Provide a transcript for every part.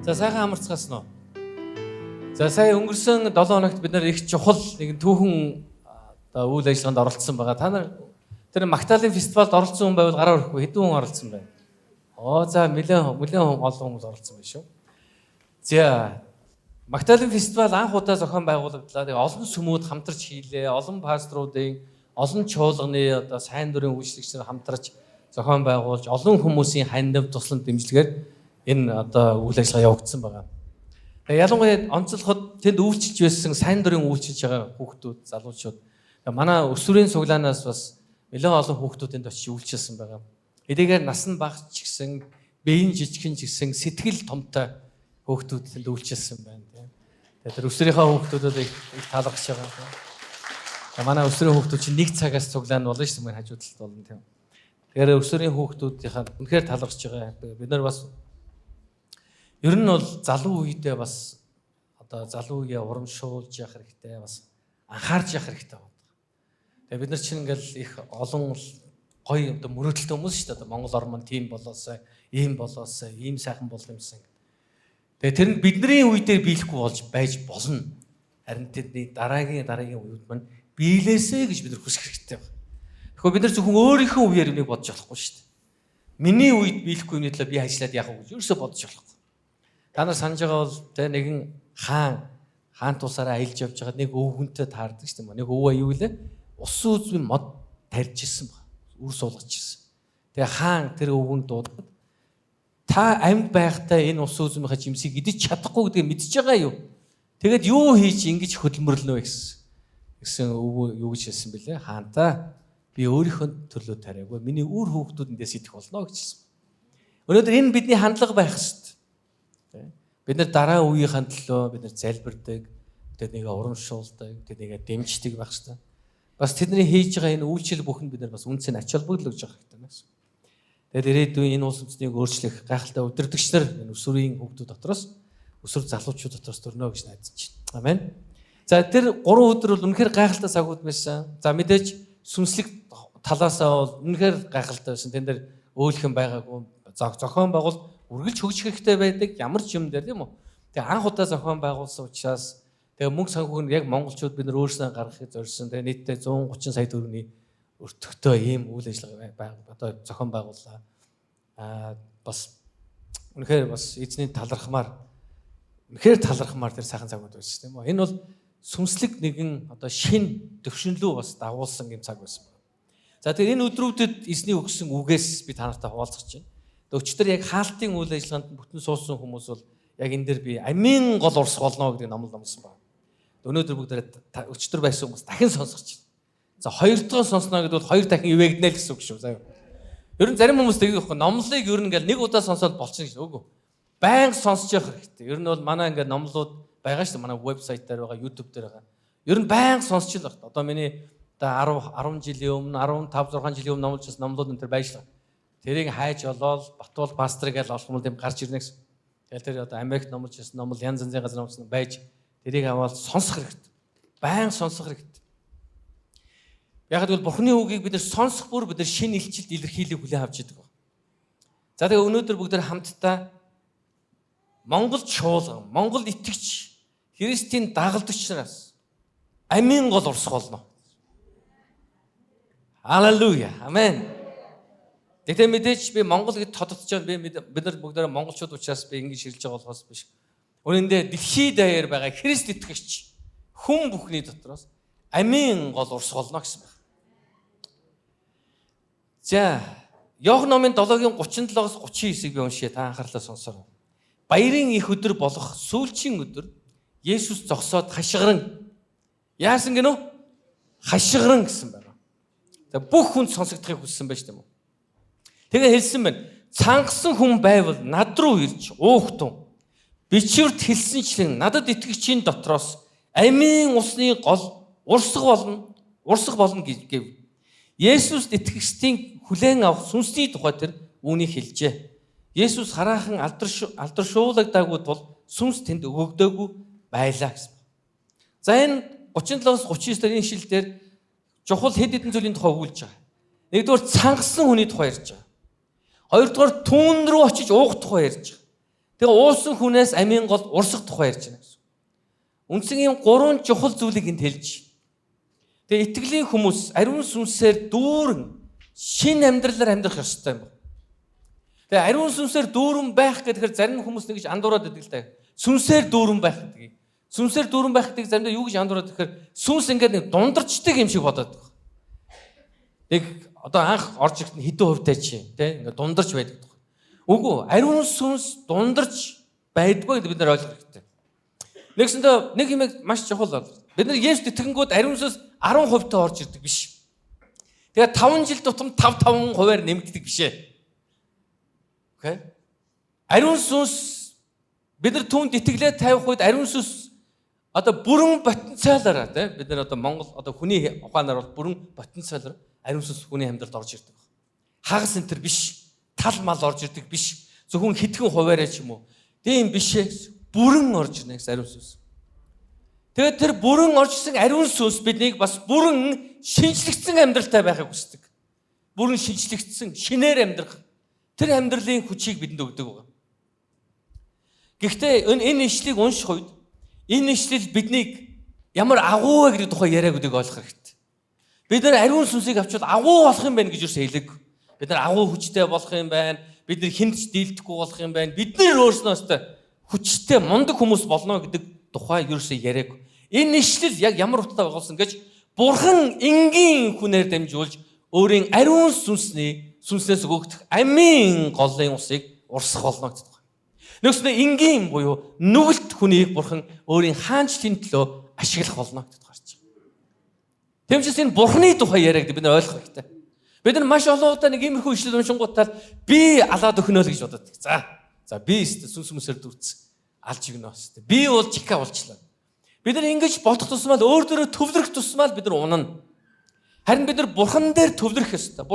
За сайхан амарцгаасан уу? За сая өнгөрсөн 7 хоногт бид нар их чухал нэгэн түүхэн одоо үйл ажиллагаанд оролцсон байгаа. Та нар тэр Магдалины фестивалд оролцсон хүн байвал гараа өрөхгүй хэдэн хүн оролцсон байна? За нэлээд олон хүмүүс оролцсон байна шүү. За Магдалины фестивал анх удаа зохион байгуулагдлаа. Тэгээ олон сүмүүд хамтарч хийлээ. Олон пасторуудын, олон чуулганы одоо сайн дурын үйлчлэгчид хамтарч зохион байгуулж олон хүмүүсийн хандив туслан дэмжлэгээр энэ одоо үйл ажиллагаа явагдсан байгаа. Тэгээ ялангуяа онцлоход тэнд үйлчилж байсан сайн дурын үйлчилж байгаа хүүхдүүд, залуучууд манай өсвөрийн цуглаанаас бас нэлээд олон хүүхдүүд энд очиж үйлчилсэн байгаа. Эдгээр нас нь бага ч гэсэн, биеийн жижигхэн ч гэсэн сэтгэл томтой хүүхдүүд тэнд үйлчилсэн байна. Тэгээ тэр өсвөрийнхаа хүүхдүүдэд их таалагдж байгаа. Манай өсвөрийн хүүхдүүд чинь нэг цагаас цуглаан болно шүү дээ, хажуудалд болно тийм. Тэгэхээр өсвөрийн хүүхдүүдийнхаа үнэхээр таалагдж байгаа. Бид нар бас ер нь бол залуу үедээ бас одоо залуу үеэ урамшуулж явах хэрэгтэй, бас анхаарч явах хэрэгтэй байна. Тэгээ бид нар чинь ингээл их олон гоё одоо мөрөөдөлтэй хүмүүс шүү дээ. Монгол орн маань тийм болоосай, ийм болоосай, ийм сайхан болох юмсан. Тэгээ тэр нь бидний үедээ биелэхгүй болж байж болно. Харин тэдний дараагийн үеуд маань биелээсэй гэж бид нар хүсэх хэрэгтэй байна. Тэгэхээр бид нар зөвхөн өөрийнхөө үеэр нэг бодож болохгүй шүү дээ. Миний үед биелэхгүй юмны төлөө би ажиллаад яах вэ гэж ерөөсөө бодож болохгүй. Та нар санаж байгаа бол тэ нэгэн хаан тусаараа аялж явж байгаа нэг өв хүнтэй таардаг шүү дээ. Нэг өв аюу лээ. Ус үзмийн мод тарьж ирсэн баг. Үр суулгаж ирсэн. Тэгээ хаан тэр өвгөнд дуудаад та амьд байхдаа энэ ус үзмийнхаа жимсийг идэж чадахгүй гэдгийг мэдж байгаа юу? Тэгээд юу хийж ингэж хөдөлмөрлөнө вэ гэсэн өв юу гэж хэлсэн бэлээ? Хаантаа би өөрийнхөө төлөө тариагүй. Миний үр хүүхдүүдэндээ идэх болно гэж хэлсэн. Өнөөдөр энэ бидний хандлага байх ёстой. Бид нар дараа үеийнхэн төлөө бид нар залбирдаг, тэднийг урамшуулдаг, тэднийг дэмждэг байх хэрэгтэй. Бас тэдний хийж байгаа энэ үйлчлэл бүхэн бид нар бас үнцэн ач холбогдол өгж байгаа хэрэгтэй байна. Тэгээд ирээдүйн энэ улс үндэстнийг өөрчлөх гайхалтай удирдагч нар энэ өсвөрийн хүүхдүүд дотроос, өсвөр залуучууд дотроос төрнө гэж найдаж байна. Амен. За тэр 3 өдөр бол үнэхээр гайхалтай цагууд байсан. За мэдээж сүнслэг талаасаа бол үнэхээр гайхалтай байсан. Тэн дээр өөлхөн байгаагүй зохион байгуул үргэлж хөгжих хэрэгтэй байдаг ямар ч юм дээр тийм үү. Тэгээ анх удаа зохион байгуулсан учраас тэгээ мөнгө санхүүг нь яг монголчууд бид нар өөрсдөө гаргахыг зорьсон. Тэгээ нийтдээ 130 сая төгрөгийн өртөгтэй ийм үйл ажиллагаа одоо зохион байгууллаа. Бас үнэхээр бас эзний талархмаар тэр сайхан цагууд байсан тийм үү. Энэ бол сүнслэг нэгэн одоо шин төвшинлөө бас дагуулсан юм цаг байсан байна. За тэгээ энэ өдрүүдэд эзний өгсөн үгээс би та нартай хуваалцах чинь. Өчтөр яг хаалтын үйл ажиллагаанд бүтэн суусан хүмүүс бол яг энэ дээр би амийн гол урсах болно гэдэг номлол номлосон байна. Өнөөдөр бүгдээ өчтөр байсан хүмүүс дахин сонсох чинь. За хоёр дахь сонсноо гэдэг бол хоёр дахин ивэгдэнэ л гэсэн үг шүү. Заяа. Ер нь зарим хүмүүс тэгэх байхгүй. Номлолыг ер нь ингээл нэг удаа сонсоод болчихно гэж үгүй. Байнга сонсож явах хэрэгтэй. Ер нь бол манай ингээд номлолууд байгаа шүү. Манай вебсайт дээр байгаа, YouTube дээр байгаа. Ер нь байнга сонсч л байна. Одоо миний 10 жилийн өмнө 15 6 жилийн өмнө номлож байсан номлолууд энэ төр байжлаа. Тэрийг хайж олоод Батуул пастор гэж олох юм гарч ирнэ гэсэн. Тэгэл тэр одоо Америкт номлож ирсэн номл янз янзын газар номлосон байж тэрийг аваад сонсох хэрэгтэй. Баян сонсох хэрэгтэй. Яг гэвэл Бурхны үгийг бид нар сонсох бүр бид нар шинэ илчилт илэрхийлийг хүлээн авч идэг. За тэгээ өнөөдөр бүгд хамтдаа Монгол чуулган, Монгол итгэгч, Христийн дагалдагч нараас амийн гол урсах болно. Халелуя. Амен. Тэгтээ мэдээж би Монгол гэд тодотож байгаа бид нар бүгдээ монголчууд учраас би ингэж хэлж байгаа болохоос биш. Үнэндээ дэлхий даяар байгаа Христ итгэгч хүн бүхний дотроос амийн гол урс болно гэсэн байна. За, Иохан номын 7-гийн 37-аас 39-ийг би уншия та анхаарлаа сонсоорой. Баярын их өдөр болох сүүлчийн өдөр Есүс зогсоод хашгиран яасан гинөө? Хашгиран гэсэн байна. За бүх хүн сонсогдохыг хүссэн байж тийм үү? Тэгээ хэлсэн байна. Цангасан хүн байвал над руу ирж уухтун. Бичвэрт хэлсэнчлэн надад итгэгчийн дотроос амийн усны гол урсах болно гэв. Есүст итгэгчдийн хүлээн авах сүнсний тухай тэр үүнийг хэлжээ. Есүс хараахан алдаршуулагдаагүй тул сүнс тэнд өгөгдөөгүй байлаа гэсэн. За энэ 37-аас 39 дээр энэ шилдээр чухал хэд хэдэн зүйлийн тухай өгүүлж байгаа. Нэгдүгээр цангасан хүний тухай ярьж байгаа. Хоёрдугаар түүн рүү очиж уух тухай ярьж байгаа. Тэгээ уусан хүнээс амийн гол урсах тухай ярьж байна гэсэн. Үндсэн ийм 3 чухал зүйлийг энд хэлж. Тэгээ итгэлийн хүмүүс ариун сүнсээр дүүрэн шин амьдралаар амьдрах ёстой юм байна. Тэгээ ариун сүнсээр дүүрэн байх гэхээр зарим хүмүүс нэг гэж андуураад байдаг л да. Сүнсээр дүүрэн байх гэдэг. Сүнсээр дүүрэн байх гэдэг заримдаа юу гэж андуураад гэхээр сүнс ингээд нэг дундарчдаг юм шиг бодоод байгаа. Нэг одоо анх орж ирэхэд хэдэн хувьтай чи тий ингээд дундарч байдаг. Үгүй ариун сүнс дундарч байдгүй гэдэг бид нар ойлгох хэрэгтэй. Нэгсэндээ нэг юм маш чухал бол бид нар Есүс итгэнгүүд ариун сүнс 10% таа орж ирдэг биш. Тэгээ 5 жил тутам 5% нэмэгддэг биш ээ. Окей. Ариун сүнс бид нар түүнд итгэлээ тавих үед ариун сүнс одоо бүрэн потенциалаараа тий бид нар одоо Монгол одоо хүний ухаанаар бол бүрэн потенциалаар ариун сүнс хүний амьдралд орж ирдэг. Хагас энтер биш. Тал мал орж ирдэг биш. Зөвхөн хэдхэн хуваарай ч юм уу. Тийм биш ээ. Бүрэн орж ирнэ гэсэн ариун сүнс. Тэгээд тэр бүрэн орж ирсэн ариун сүнс биднийг бас бүрэн шинжлэгдсэн амьдралтай байхыг хүсдэг. Бүрэн шинжлэгдсэн, шинээр амьдрах. Тэр амьдралын хүчийг бидэнд өгдөг байгаа. Гэхдээ энэ ишлийг унших үед энэ ишлэл биднийг ямар агуу вэ гэдэг тухай яриаг үдэг ойлгох хэрэгтэй. Бид нар ариун сүнсийг авчвал агуу болох юм байна гэж юус хэлэг. Бид нар агуу хүчтэй болох юм байна. Бид нар хинч дийлдэхгүй болох юм байна. Бид нар өөрснөөсөө хүчтэй мундаг хүмүүс болно гэдэг тухай юусоо яриаг. Энэ ишлэл яг ямар утгатай байгуулсан гэж Бурхан энгийн хүнээр дамжуулж өөрийн ариун сүнснээс өгөгдөх амийн голын усыг урсах болно гэдэг. Нэгснэ энгийн буюу нүгэлт хүнийг Бурхан өөрийн хаанчлалын төлөө ашиглах болно гэдэг гарч байна. Тэмчээс энэ Бурханы тухай яриаг бид нар ойлгох хэрэгтэй. Бид нар маш олон удаа нэг иймэрхүү ишлэл уншингуудаар би алаад өгнө л гэж бодод. За би сүнс сүнсээр дүрцэн алж игнэ өстэй. Би бол чика болчлаа. Бид нар ингэж бодох тусмал өөр дөрөө төвлөрөх тусмал бид нар унана. Харин бид нар Бурхан дээр төвлөрөх ёстой.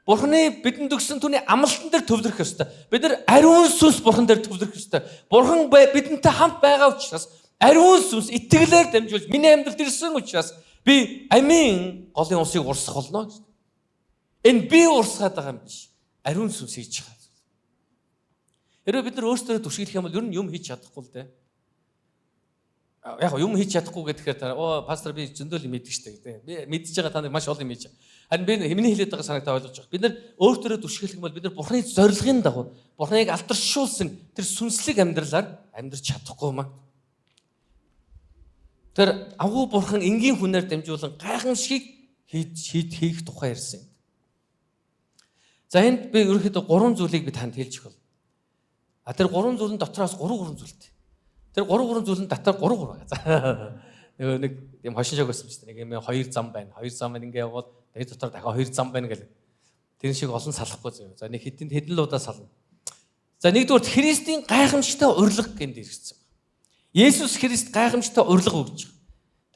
Бурханы бидэнд өгсөн түүний амлалтан дээр төвлөрөх ёстой. Бид нар ариун сүнс Бурхан дээр төвлөрөх ёстой. Бурхан бидэнтэй хамт байгаа учраас ариун сүнс итгэлээр дамжуулж миний амьдралд ирсэн учраас би амийн голын усыг урсах болно гэж. Энэ би урсгаад байгаа юм биш. Ариун сүнс хийж байгаа. Хэрвээ бид нар өөрсдөө түшиглэх юм бол ер нь юм хийж чадахгүй л дээ. Яг юм хийж чадахгүй гэхээр пастор би зөндөл юм мэддэг штэ гэдэг. Би мэдж байгаа та нар маш олон юм хийж. Харин би хэмнээ хэлээд байгаа санагтаа ойлгож байгаа. Бид нар өөртөө түшиглэх юм бол бид нар Бурханы зорилгын дагуу Бурханыг алдаршуулсан тэр сүнслэг амьдралаар амьдрч чадахгүй маа. Тэр агуу Бурхан энгийн хүнээр дамжуулан гайхамшигыг хийх тухай ярьсан юм. За энд би ерөнхийдөө 3 зүйлийг би танд хэлж өгөх. Тэр 3 зүйлэн дотроос 3 зүйлтэй. Тэр 3 зүйлэн дотор 3 байгаа. За нэг юм хошин шог байсан шүү дээ. Нэг юм 2 зам байна. 2 зам ингээ явбал тэр дотор дахиад 2 зам байна гэл. Тэр шиг олон салахгүй зөө. За нэг хэдэн луудаа сална. За нэгдүгээр Христийн гайхамшигтай урилга гэнэ ирсэн. Есүс Христ гайхамшигтай урилга өгч байгаа.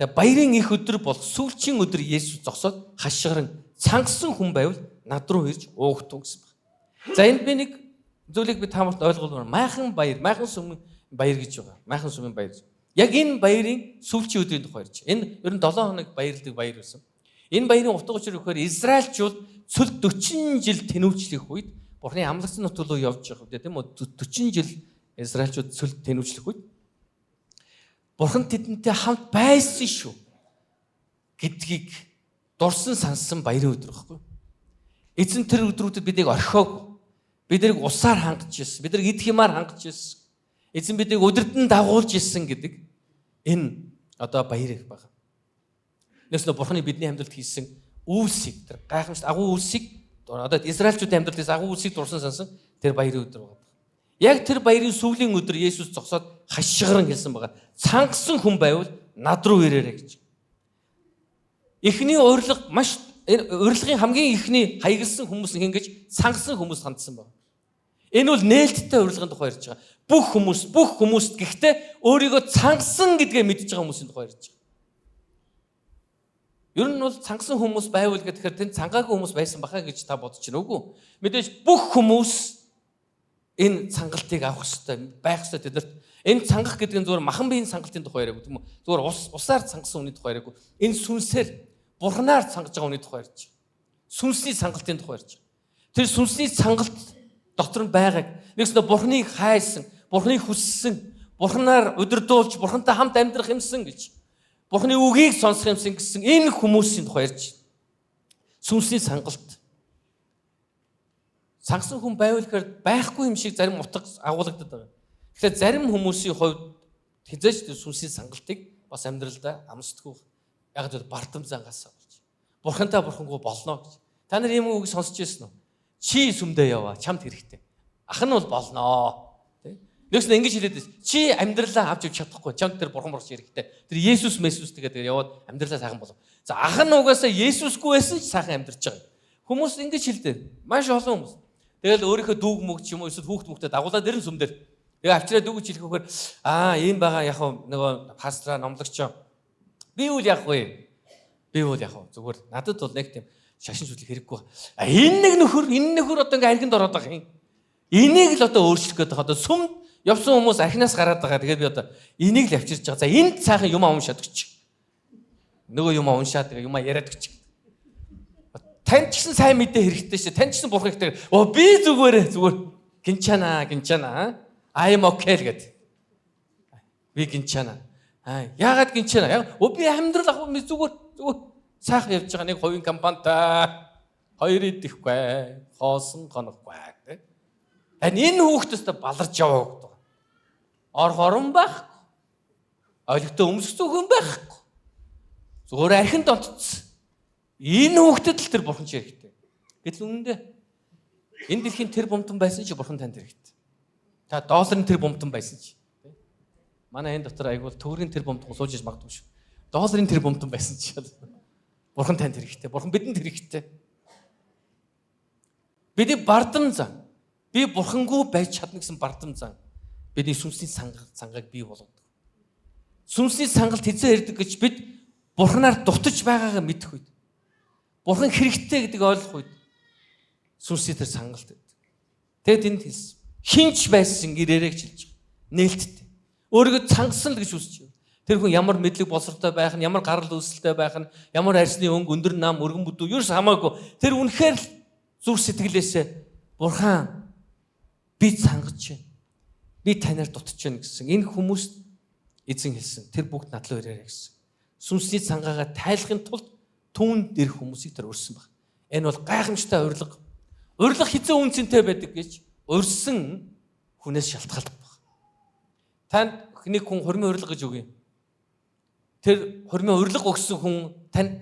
Тэгээ баярын их өдөр болох сүүлчийн өдөр Есүс зогсоод хашгиран цангасан хүн байвал над руу ирж уугтун гэсэн байна. За энд би нэг зүйлийг би таамагт ойлгуулмаар. Майхан сүмийн баяр гэж байгаа. Майхан сүмийн баяр. Яг энэ баярын сүүлчийн өдрийн тухай ярьж. Энэ ер нь 7 хоног баярлдаг баяр байсан. Энэ баярын утга учир өгөхөөр Израильчууд цөл 40 жил тэнүүчлэх үед Бурханы амлагцсан нутаг руу явж байгаа үү тийм үү? 40 жил Израильчууд цөл тэнүүчлэх үед Бурхан тэдэнтэй хамт байсан шүү гэдгийг дурсан санссан баярын өдөр байхгүй. Эзэн тэр өдрүүдэд бидийг орхиог, биднийг усаар хангаж ирсэн, биднийг идэх юмар хангаж ирсэн. Эзэн биднийг өдөртөн дагуулж ирсэн гэдэг энэ одоо баяр их байна. Нэслэ Бурханы бидний амьдралд хийсэн үйлсийг тэр гайхамшигт агуу үйлсийг одоо Израильчүүдийн амьдралд хийсэн агуу үйлсийг дурсан сансан тэр баярын өдөр байна. Яг тэр баярын сүүлийн өдөр Есүс зогсоод хашгиран хэлсэн байгаа. Цангасан хүн байвал над руу ирээрэй гэж. Эхний урилга маш урилгын хамгийн эхний хаягдсан хүмүүс нь ингэж цангасан хүмүүс хандсан байна. Энэ бол нээлттэй урилгын тухай ярьж байгаа. Бүх хүмүүс гэхдээ өөрийгөө цангасан гэдгээ мэдж байгаа хүмүүсийн тухай ярьж байгаа. Ер нь бол цангасан хүмүүс байвал гэхээр тэнд цангаагүй хүмүүс байсан бахаа гэж та бодож байна үгүй. Мэдээж бүх хүмүүс энэ цангалтыг авах хэрэгтэй, байх хэрэгтэй тэднэрт. Энэ цангах гэдэг нь зүгээр махан биеийн цангалтын тухай яриаг юм уу? Зүгээр усаар цангасан хүний тухай яриаг. Энэ сүнсээр Бурханаар цангаж байгаа хүний тухай ярьж байна. Сүнсний цангалтын тухай ярьж байна. Тэр сүнсний цангалт дотор нь байгааг нэгсдээ Бурханыг хайсан, Бурхныг хүссэн, Бурхнаар удирдуулж, Бурхантай хамт амьдрах юмсан гэж. Бурхны үгийг сонсох юмсан гэсэн энэ хүмүүсийн тухай ярьж байна. Сүнсний сангалт. Сангасан хүн байвал гэхээр байхгүй юм шиг зарим утга агуулгадад байгаа. Тэгэхээр зарим хүмүүсийн хувьд хязгаарч сүнсний сангалтыг бас амьдралдаа амсдаггүй. Яг л бардам зангасаа болж. Бурхантай бурхангүй болно гэж. Та нар ийм үг сонсч ирсэн үү? Чи сүмдээ яваа, чамд хэрэгтэй. Ах нь бол болноо. Нэгс нь ингэж хэлээд байна. Чи амьдралаа авч явж чадахгүй. Чамд тэр бурхан борч хэрэгтэй. Тэр Есүс Месүс тэгээд яваад амьдралаа сайхан болов. За ах нь угаасаа Есүсгүй байсан ч сайхан амьдарч байгаа. Хүмүүс ингэж хэлдэг. Маш олон хүмүүс. Тэгэл өөрийнхөө дүүг мөг ч юм уу эсвэл хүүхд мөхтэй дагуулаад ирэн сүмдэр. Тэгээ авчираа дүүг хэлэхээр ийм байгаа яг нөгөө пастра номлогч. Би үл яг вэ? Би үл яг зүгээр надад бол нэг тийм шашин шүтлэх хэрэггүй. Энэ нөхөр одоо ингээ архинд ороод байгаа юм. Энийг л одоо өөрчлөх гэдэг. Одоо сүмд явсан хүмүүс архинаас гараад байгаа. Тэгээд би одоо энийг л авчирч байгаа. За энд цаахан юм уншаад өч. Нөгөө юм уншаад тэгээ юм яриад өч. Танд ч гэсэн сайн мэдээ хэрэгтэй шүү. Танд ч гэсэн бурхан ихтэй. Би зүгээр гинчана. I am okay л гэдэг. Би гинчана. Яагаад гинчана? Би амьдрал ах зүгээр сайхан явж байгаа нэг хувийн компанитай 2 идэхгүй, хоосон гонохгүй гэдэг. Энэ хүүхдөөсөө баларч яваа гэдэг. Ор хорон байхгүй. Ойлгохтой өмсөх зүгэн байхгүй. Зүгээр архинд онцсон. Энэ хүүхдэд л тэр бурхан ч хэрэгтэй. Гэтэл үнэндээ энэ дэлхийн тэр бомтон байсан чи бурхан танд хэрэгтэй. Та долларын тэр бомтон байсан чи. Манай энэ дотор айгуул төгрөгийн тэр бомтон сууж иж магадгүй шүү. Долларын тэр бомтон байсан чи. Бурхан танд хэрэгтэй. Бурхан бидэнд хэрэгтэй. Бидний бардам зан. Би бурхангүй байж чадна гэсэн бардам зан. Бидний сүнсний сангааг бий болгодог. Сүнсний сангалт хэзээ ирдэг гэж бид бурханаар дутаж байгаагаа мэдэх үед. Бурхан хэрэгтэй гэдгийг ойлгох үед сүнсний тэр сангалт байдаг. Тэгэд энд хэлсэн. Хинч байсан ирээрээ хэлж байгаа. Нээлттэй. Өөрийгөө цангасан л гэж үсэж байна. Тэр хүн ямар мэдлэг боловсролтой байх нь, ямар гарал үүсэлтэй байх нь, ямар арьсны өнгө, өндөр нам, өргөн бүдүү ерөөс хамаагүй. Тэр үнэхээр л зүрх сэтгэлээсээ бурхан би цангаж байна. Би танаар дутж байна гэсэн. Энэ хүмүүст эзэн хэлсэн. Тэр бүгд надлуу ирээрэй гэсэн. Сүнсний цангаагаа тайлахын тулд түүнд ирэх хүмүүсийг тэр урьсан баг. Энэ бол гайхамшигтай урилга. Урилга хэзээ үнцэнтэй байдаг гэж урьсан хүнээс шалтгаалдаг баг. Танд нэг хүн хурмын урилга гэж үгүй. Тэр хурмын урилга өгсөн хүн танд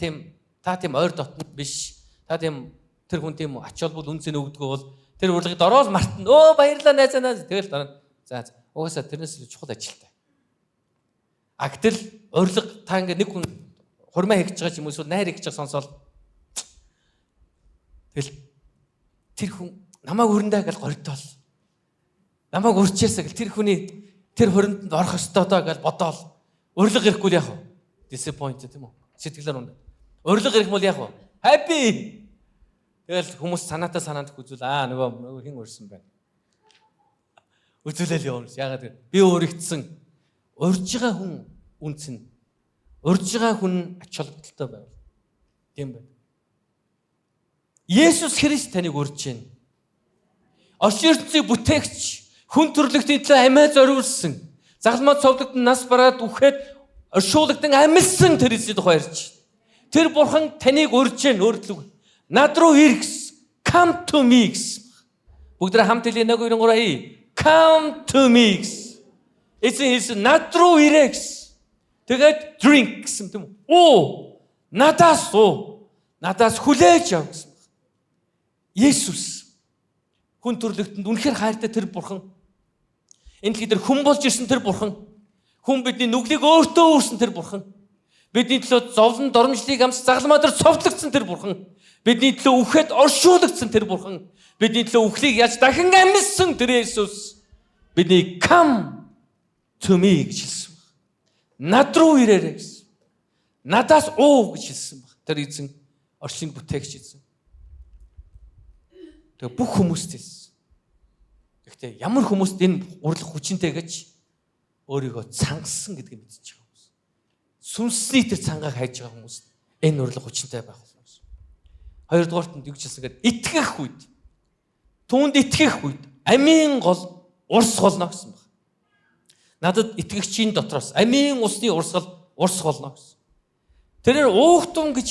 та тийм ойр дотн биш. Тэр хүн тийм ач холбогдол үнцэн өгдөг бол тэр урилгыг ороод мартна. Баярлалаа найзаа. Тэгэл дараа. За угаасаа тэрнээс чухал ажилтай. Гэтэл урилга та ингээ нэг хүн хурмаа хийж байгаа ч юм уу эсвэл найр хийж байгаа сонсоод тэгэл тэр хүн намайг өрөндөө гэж горьтоол. Намайг урчээсаа гэл тэр хүний тэр хөрөнд орох ёстой доо гэж бодоол. Урилга ирэхгүй яах вэ? Disappointed тийм үү? Сэтгэлээр унаа. Урилга ирэх бол яах вэ? Happy. Тэгэл хүмүүс санаанд үзүүл нөгөө хин урьсан байна. Үзүүлэл явуулж яагаад гэвэл би өөригдсэн урьж байгаа хүн үнцэн. Урьж байгаа хүн ач холбогдолтой байв. Тийм байна. Есүс Христ таныг урьж байна. Орчин ертөнцийг бүтээгч, хүн төрлөختийн төлөө амиа зориулсан, загалмаа цовдогдсон нас бараад үхээд оршуулгдан амьдсан тэр эзний тухай ярьж. Тэр бурхан таныг урьж байна өөртлөг. Над руу ир гэсэн. Come to me гэсэн. Бүгд хамт хэлээ 1 2 3 Come to me гэсэн. Эзэн хэлсэн над руу ирээ гэсэн. Тэгээд drink гэсэн тийм үү? Надаас хүлээж ав гэсэн. Есүс хүн төрлөختөнд үнэхээр хайртай тэр бурхан. Энэ дэлхийд хүн болж ирсэн тэр бурхан. Хүн бидний нүглийг өөртөө үүрсэн тэр бурхан. Бидний төлөө зовлон доромжлыг амс загалмаа дээр цовдлогдсон тэр бурхан. Бидний төлөө үхээд оршуулгдсан тэр бурхан. Бидний төлөө үхлийг яаж дахин амьдсан тэр Есүс. Бидний come to me гэж хэлсэн баг. Над руу ирээрэй гэсэн. Надаас гэж хэлсэн баг. Тэр эзэн орчлын бүтээгч эзэн. Тэгээ бүх хүмүүст хэлсэн. Гэхдээ ямар хүмүүст энэ урлах хүчинтэй гэж өөрийгөө цангасан гэдгийг мэдчихэж байгаа хүмүүс. Сүнсний тэр цангааг хайж байгаа хүмүүс энэ урлах хүчинтэй байх хүмүүс. Хоёрдугаарт нь юу гэсэн гээд итгэх үед түүнд итгэх үед амийн гол урс голно гэсэн баг. Надад итгэгчийн дотроос амийн усны урсгал урсгално гэсэн. Тэрээр уухтун гэж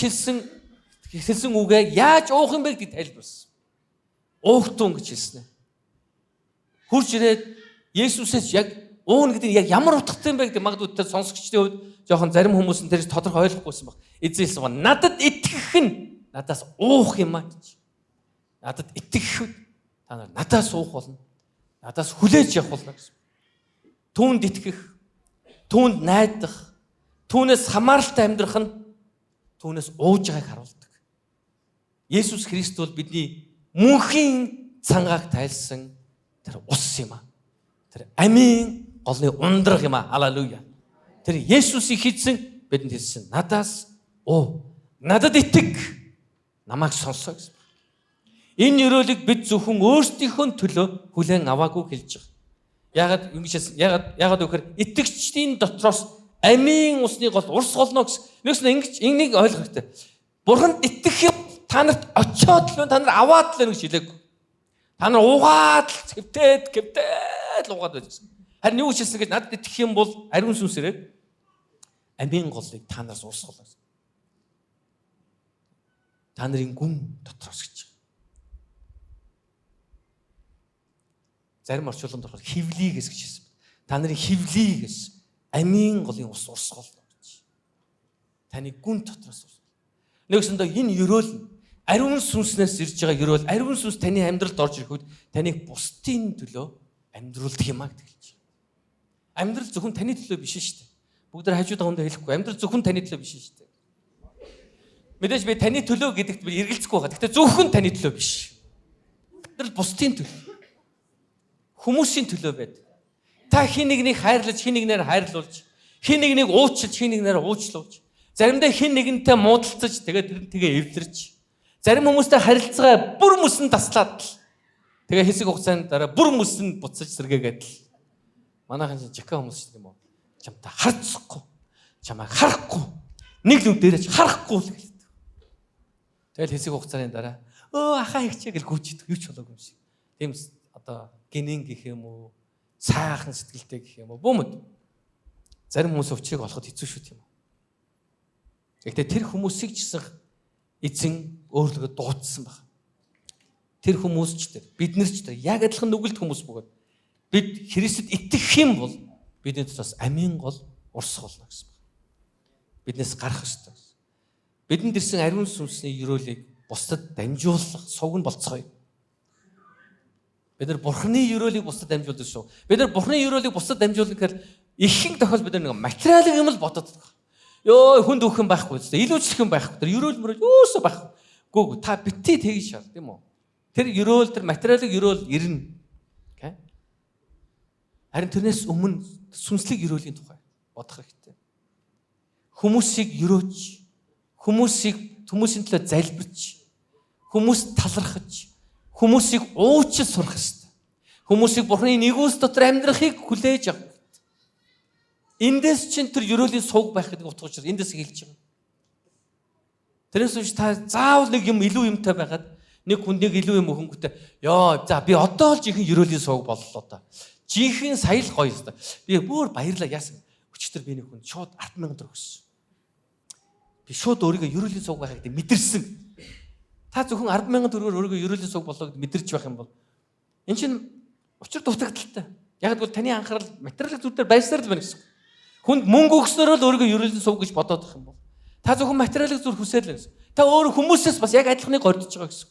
хэлсэн үгээ яаж уух юм бэ гэдгийг тайлбарласан. Уухтун гэж хэлсэн. Хурж ирээд Есүсээс яг уун гэдэг нь яг ямар утгатай юм бэ гэдэг магадгүй тэр сонсогчдын хувьд жоохон зарим хүмүүс нь тэрс тодорхой ойлгохгүйсэн баг. Эзэн хэлсэн ба надад итгэх нь надаас уух юм аа гэж. Надад итгэхэд та нар надаас уух болно. Надаас хүлээж явах болно гэсэн. Түүнд итгэх, түүнд найдах, түүнээс хамааралтай амьдрах нь түүнээс ууж байгааг харуулдаг. Есүс Христ бол бидний мөнхийн цангааг тайлсан тэр ус юм аа. Тэр амийн голны ундраг юм аа. Халелуя. Тэр Есүсийг хийсэн бидэнд хэлсэн. Надаас надад итэг, намайг сонсоо гэсэн. Энэ ёроолыг бид зөвхөн өөрсдийнхөө төлөө хүлээн аваагүй хэлж байгаа. Яагаад гэхээр итгэгчдийн дотроос амийн усны гол урс голно гэсэн. Нэгс энийг ойлгох хэрэгтэй. Бурханд итгэх юм та нарт очиод л та нар аваад л гэж хэлээг. Та нар уугаад гэвтээд уугаад байж. Харин юу хэлсэн гэж надад итгэх юм бол ариун сүнс ирээд амийн голыг та нараас урсгал. Та нарын гүн дотроос гэж. Зарим орчуулганд болохоор хевлийгээс гэж хэлсэн. Та нарын хевлийгээс амийн голын ус урсгал гэж. Таны гүн дотроос урсгал. Нэгсэндээ энэ ёроол ариун сүнснээс ирж байгаа ёроол ариун сүнс таны амьдралд орж ирэхэд таныг бусдын төлөө амьдруулдаг юм а гэж хэлж байна. Амьдрал зөвхөн таны төлөө биш шүү дээ. Бүгд хажууд хондоо хэлэхгүй. Амьдрал зөвхөн таны төлөө биш шүү дээ. Мэдээж би таны төлөө гэдэгт би эргэлзэхгүй байгаа. Гэхдээ зөвхөн таны төлөө биш. Амьдрал бусдын төлөө. Хүмүүсийн төлөө байдаг. Та хин нэгнийг хайрлаж, хин нэгнээр хайрлуулж, хин нэгнийг уучлаж, хин нэгнээр уучлуулж, заримдаа хин нэгнтэй муудалцаж, тэгээ эвлэрч, зарим хүмүүстэй харилцаа бүр мөсөн таслаад л тэгээ хэсэг хугацаанд дараа бүр мөсөн буцаж сэргээгээд л манайхан жака хүмүүс шиг юм уу? Чамтай харцахгүй, чамайг харахгүй, нэг нүд дээрэж харахгүй л гэлээ. Тэгэл хэсэг хугацааны дараа ахаа ихчээ гэл гүйчихэд юу ч болоогүй юм шиг. Тийм одоо гинэн гэх юм уу, сайхан сэтгэлтэй гэх юм уу, бүүмэд. Зарим хүмүүс өвчрийг олоход хэцүү шүү тийм үү. Гэхдээ тэр хүмүүсийг жисэн эзэн өөрлөгөө дуудсан баг. Тэр хүмүүс ч тэр, бид нар ч тэр яг адилхан нүгэлт хүмүүс бөгөөд бид Христэд итгэх юм бол бидний дотроос амийн гол урсгал болно гэсэн баг. Биднээс гарах ёстой. Бидэнд ирсэн ариун сүнсний ёроолыг бусдад дамжуулах сувг нь болцгоё. Бид нар Бурхны ёроолыг бусдад дамжуулдаг шүү. Бид нар Бурхны ёроолыг бусдад дамжуулах гэхээр ихэнх тохиолдолд бид нар нэг материалын юм л бодод байгаа. Йоо хүнд өгөх юм байхгүй зү. Илүүчлэх юм байхгүй. Тэр ёроол мөрөө юусоо байхгүй. Гүү та битгий тэгж шал тийм үү? Тэр ёроол тэр материалын ёроол ирнэ. Окей? Харин тэрнээс өмнө сүнслэг ёроолийн тухай бодох хэрэгтэй. Хүмүүсийг ёроож, хүмүүсийн төлөө залбирч, хүмүүст талархаж, хүмүүсийг уучлж сурах хэрэгтэй. Хүмүүсийг Бурхны нэгүс дотор амьдрахыг хүлээж авах. Эндээс чинь тэр ёроолийн сувг байх гэдэг утга учир эндээс хэлж байгаа. Тэрээс үүш та заавал нэг юм илүү юмтай байгаад нэг хүнийг илүү юм өхөнгөтэй ёо за би одоо л жинхэнэ ёроолийн сувг боллоо та. Жинхэнэ сая л гоё ёстой. Би бүр баярлаа яасан. Өчтөр би нэг хүн шууд 10,000 төгрөг өгсөн. Би шууд өөрийгөө ёроолийн сувг байхыг мэдэрсэн. Та зөвхөн 10,000 төгрөгөөр өөрийгөө ёроолийн сувг болоо гэд мэдэрч байх юм бол эн чинь учир дутагдaltaй. Яг гэвэл таны анхаарал материалын зүйл дээр байсаар л байна гэсэн. Хүнд мөнгө өгснөөр л өөрийгөө ёроолийн сувг гэж бодоод байх юм бол та зөвхөн материалын зүйл хүсэл л гэсэн. Та өөр хүмүүсээс бас яг адилхныг гордож байгаа гэсэн.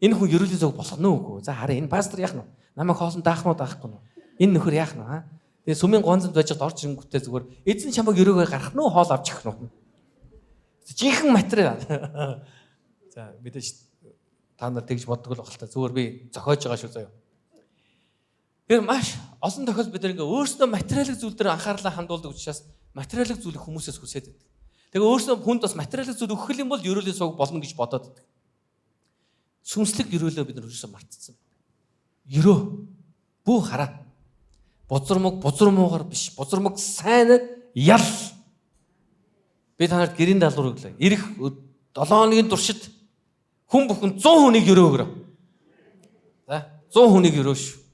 Энэ хүн ёроолийн сувг болох нь үгүй. За хараа энэ пастор яах нь? Намайг хоолн даах нь даахгүй нь. Энэ нөхөр яах нь аа? Тэгээ сүмийн гонцонд байж орж ирэнгүүтээ зүгээр эзэн чамайг ёроогоо гарах нь хоол авч явах нь. Жинхэнэ материал. За мэдээж та нар тэгж боддог л багтал зүгээр би зохиож байгаа шүү заяа. Тэр маш олон тохиолдолд бид ингээ өөрсдөө материалын зүйл дээр анхаарлаа хандуулдаг учраас материалын зүйлийг хүмүүсээс хүсээд байдаг. Тэгээ өөрсдөө хүнд бас материалын зүйл өгөх юм бол ёроолийн сувг болно гэж бодоод байдаг. Сүнслэг ёроолоо бид нар өөрөөсөө мартцсан. Ёроо бүү хараа. Бузармуугаар биш. Бузармаг сайнаар ял. Би танарт гэрийн даалгавар өглөө. Ирэх 7 хоногийн туршид хүн бүхэн 100 хүнийг ёроо өгөрөө. За 100 хүнийг ёроо шүү.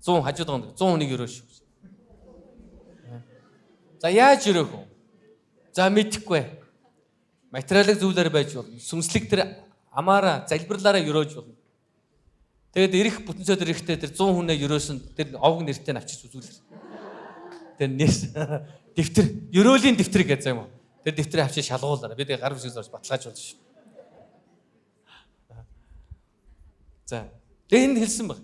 100 хажууд гонд 100 хүнийг ёроо шүү. За яаж өрөөх вэ? За мэдэхгүй. Материалын зүйлээр байж болно. Сүнслэг тэр амаараа залбирлаараа өрөөж болно. Тэгээд ирэх бүтэнцөө дээр ихтэй тэр 100 хүнээ өрөөсөн тэр овг нэртэй авчиж үзүүлэр. Тэр нэс дэвтэр, өрөөлийн дэвтэр гэж юм уу? Тэр дэвтрийг авчиж шалгуулаарай. Би тэг гар бүсгээс орж баталгаажуулж ш. За. Тэгээ энд хэлсэн баг.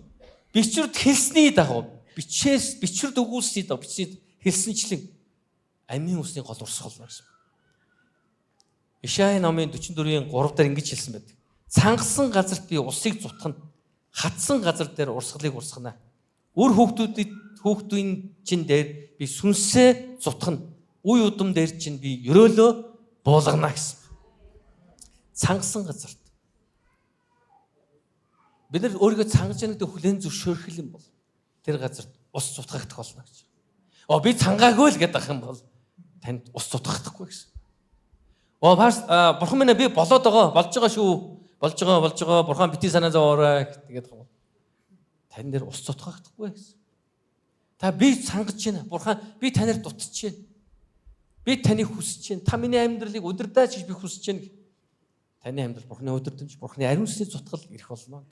Бичвэрд хэлсний дагуу бичвэрд өгүүлсний дагуу бичвэрд хэлсэнчлэн амийн усны гол урсгал байна гэсэн. Ишая номын 44-ийн 3 дээр ингэж хэлсэн байдаг. Цангасан газарт би усыг зутгана. Хатсан газар дээр урсгалыг урсгана. Үр хүүхдүүдийн чин дээр би сүнсээ зутгана. Үе удам дээр чинь би өрөөлөө буулгана гэсэн. Цангасан газарт. Бид нар өөрийгөө цангаж байгааг хүлээн зөвшөөрөх юм бол тэр газарт ус зутгагдах болно гэж. Би цангаагүй л гэдэг юм бол танд ус зутгахдаггүй гэсэн. Бурхан минь би болоод байгаа, болж байгаа шүү. Болж байгаа. Бурхан бити санаа зовоорой гэдэг юм. Тань дээр ус зутгахдаггүй гэсэн. Та би цангаж байна. Бурхан би танаар дутж байна. Би таныг хүсэж байна. Та миний амьдралыг удирдаач гэж би хүсэж байна. Таны амьдрал Бурханы удирдамж, Бурханы ариун сүнсний зутгал ирэх болно.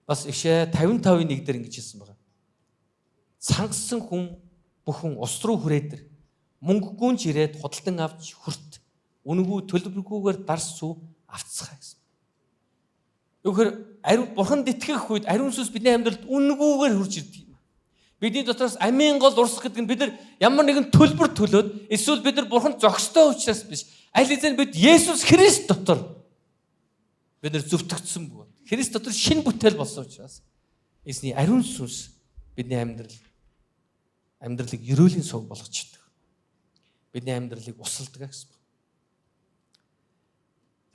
Бас Ишая 55:1 дээр ингэж хэлсэн байна. Цангасан хүн бүхэн ус руу хүрээдэр мөнгөгүүн ч ирээд худалдан авч хүрт үнэгүй төлбөргүйгээр дарс сүү авцгаа гэсэн. Өөрөөр ариун Бурханд итгэх үед ариун сүнс бидний амьдралд үнэгүйгээр хурж ирдэг юм. Бидний дотроос амийн гол урсах гэдэг нь бид нар ямар нэгэн төлбөр төлөөд эсвэл бид нар Бурханд зохистой учраас биш. Аль хэзээ бид Есүс Христ дотор бид нар зөвтгөгдсөн бөгөөд Христ дотор шинэ бүтээл болсон учраас эзний ариун сүнс бидний амьдралыг ерөөлийн сувг болгочдөг. Бидний амьдралыг усалдаг гэсэн.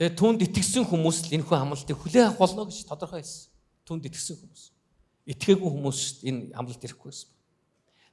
Тэгээ түүнд итгэсэн хүмүүс л энэхүү амлалтыг хүлээн авах болно гэж тодорхой хэлсэн. Түүнд итгэсэн хүмүүс. Итгээгүй хүмүүс энэ амлалт ирэхгүй байсан.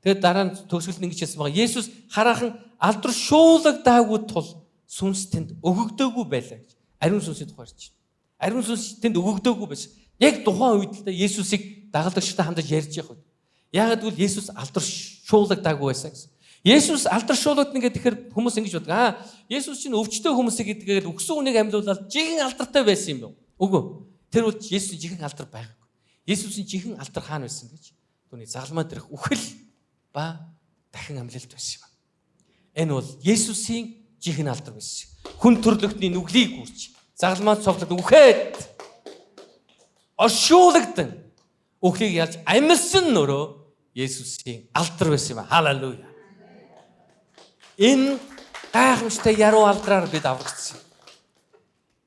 Тэгээд дараа нь төгсгөл нь ингэж хэлсэн байгаа. Есүс хараахан алдаршуулагдаагүй тул сүнс тэнд өгөгдөөгүй байлаа гэж. Ариун сүнсийн тухай ярьж байна. Ариун сүнс тэнд өгөгдөөгүй байсан. Яг тухайн үед л Есүсийг дагалдагчтай хамтаж ярьж явах үед. Яагаад гэвэл Есүс алдаршуулагдаагүй байсан гэсэн. Есүс алдаршуулагдана гэхээр хүмүүс ингэж боддог. Есүс чинь өвчтөе хүмүүсийг гэдгээр өгсөн хүнийг амьлуулаад жихэн алдартай байсан юм байна. Үгүй. Тэр бол Есүс жихэн алдар байгаагүй. Есүсийн жихэн алдар хаана байсан гэж түүний загалмаа дээрх үхэл ба дахин амьлалт байсан юм. Энэ бол Есүсийн жихэн алдар байсан. Хүн төрлөختний нүглийг гүрч загалмаа цоглоод үхээд оршуулгдан үхлийг ялж амьсан нөрөө Есүсийн алдар байсан юм. Халелуя. Энэ гайхамшигтай яруу алдраар бид аврагдсан.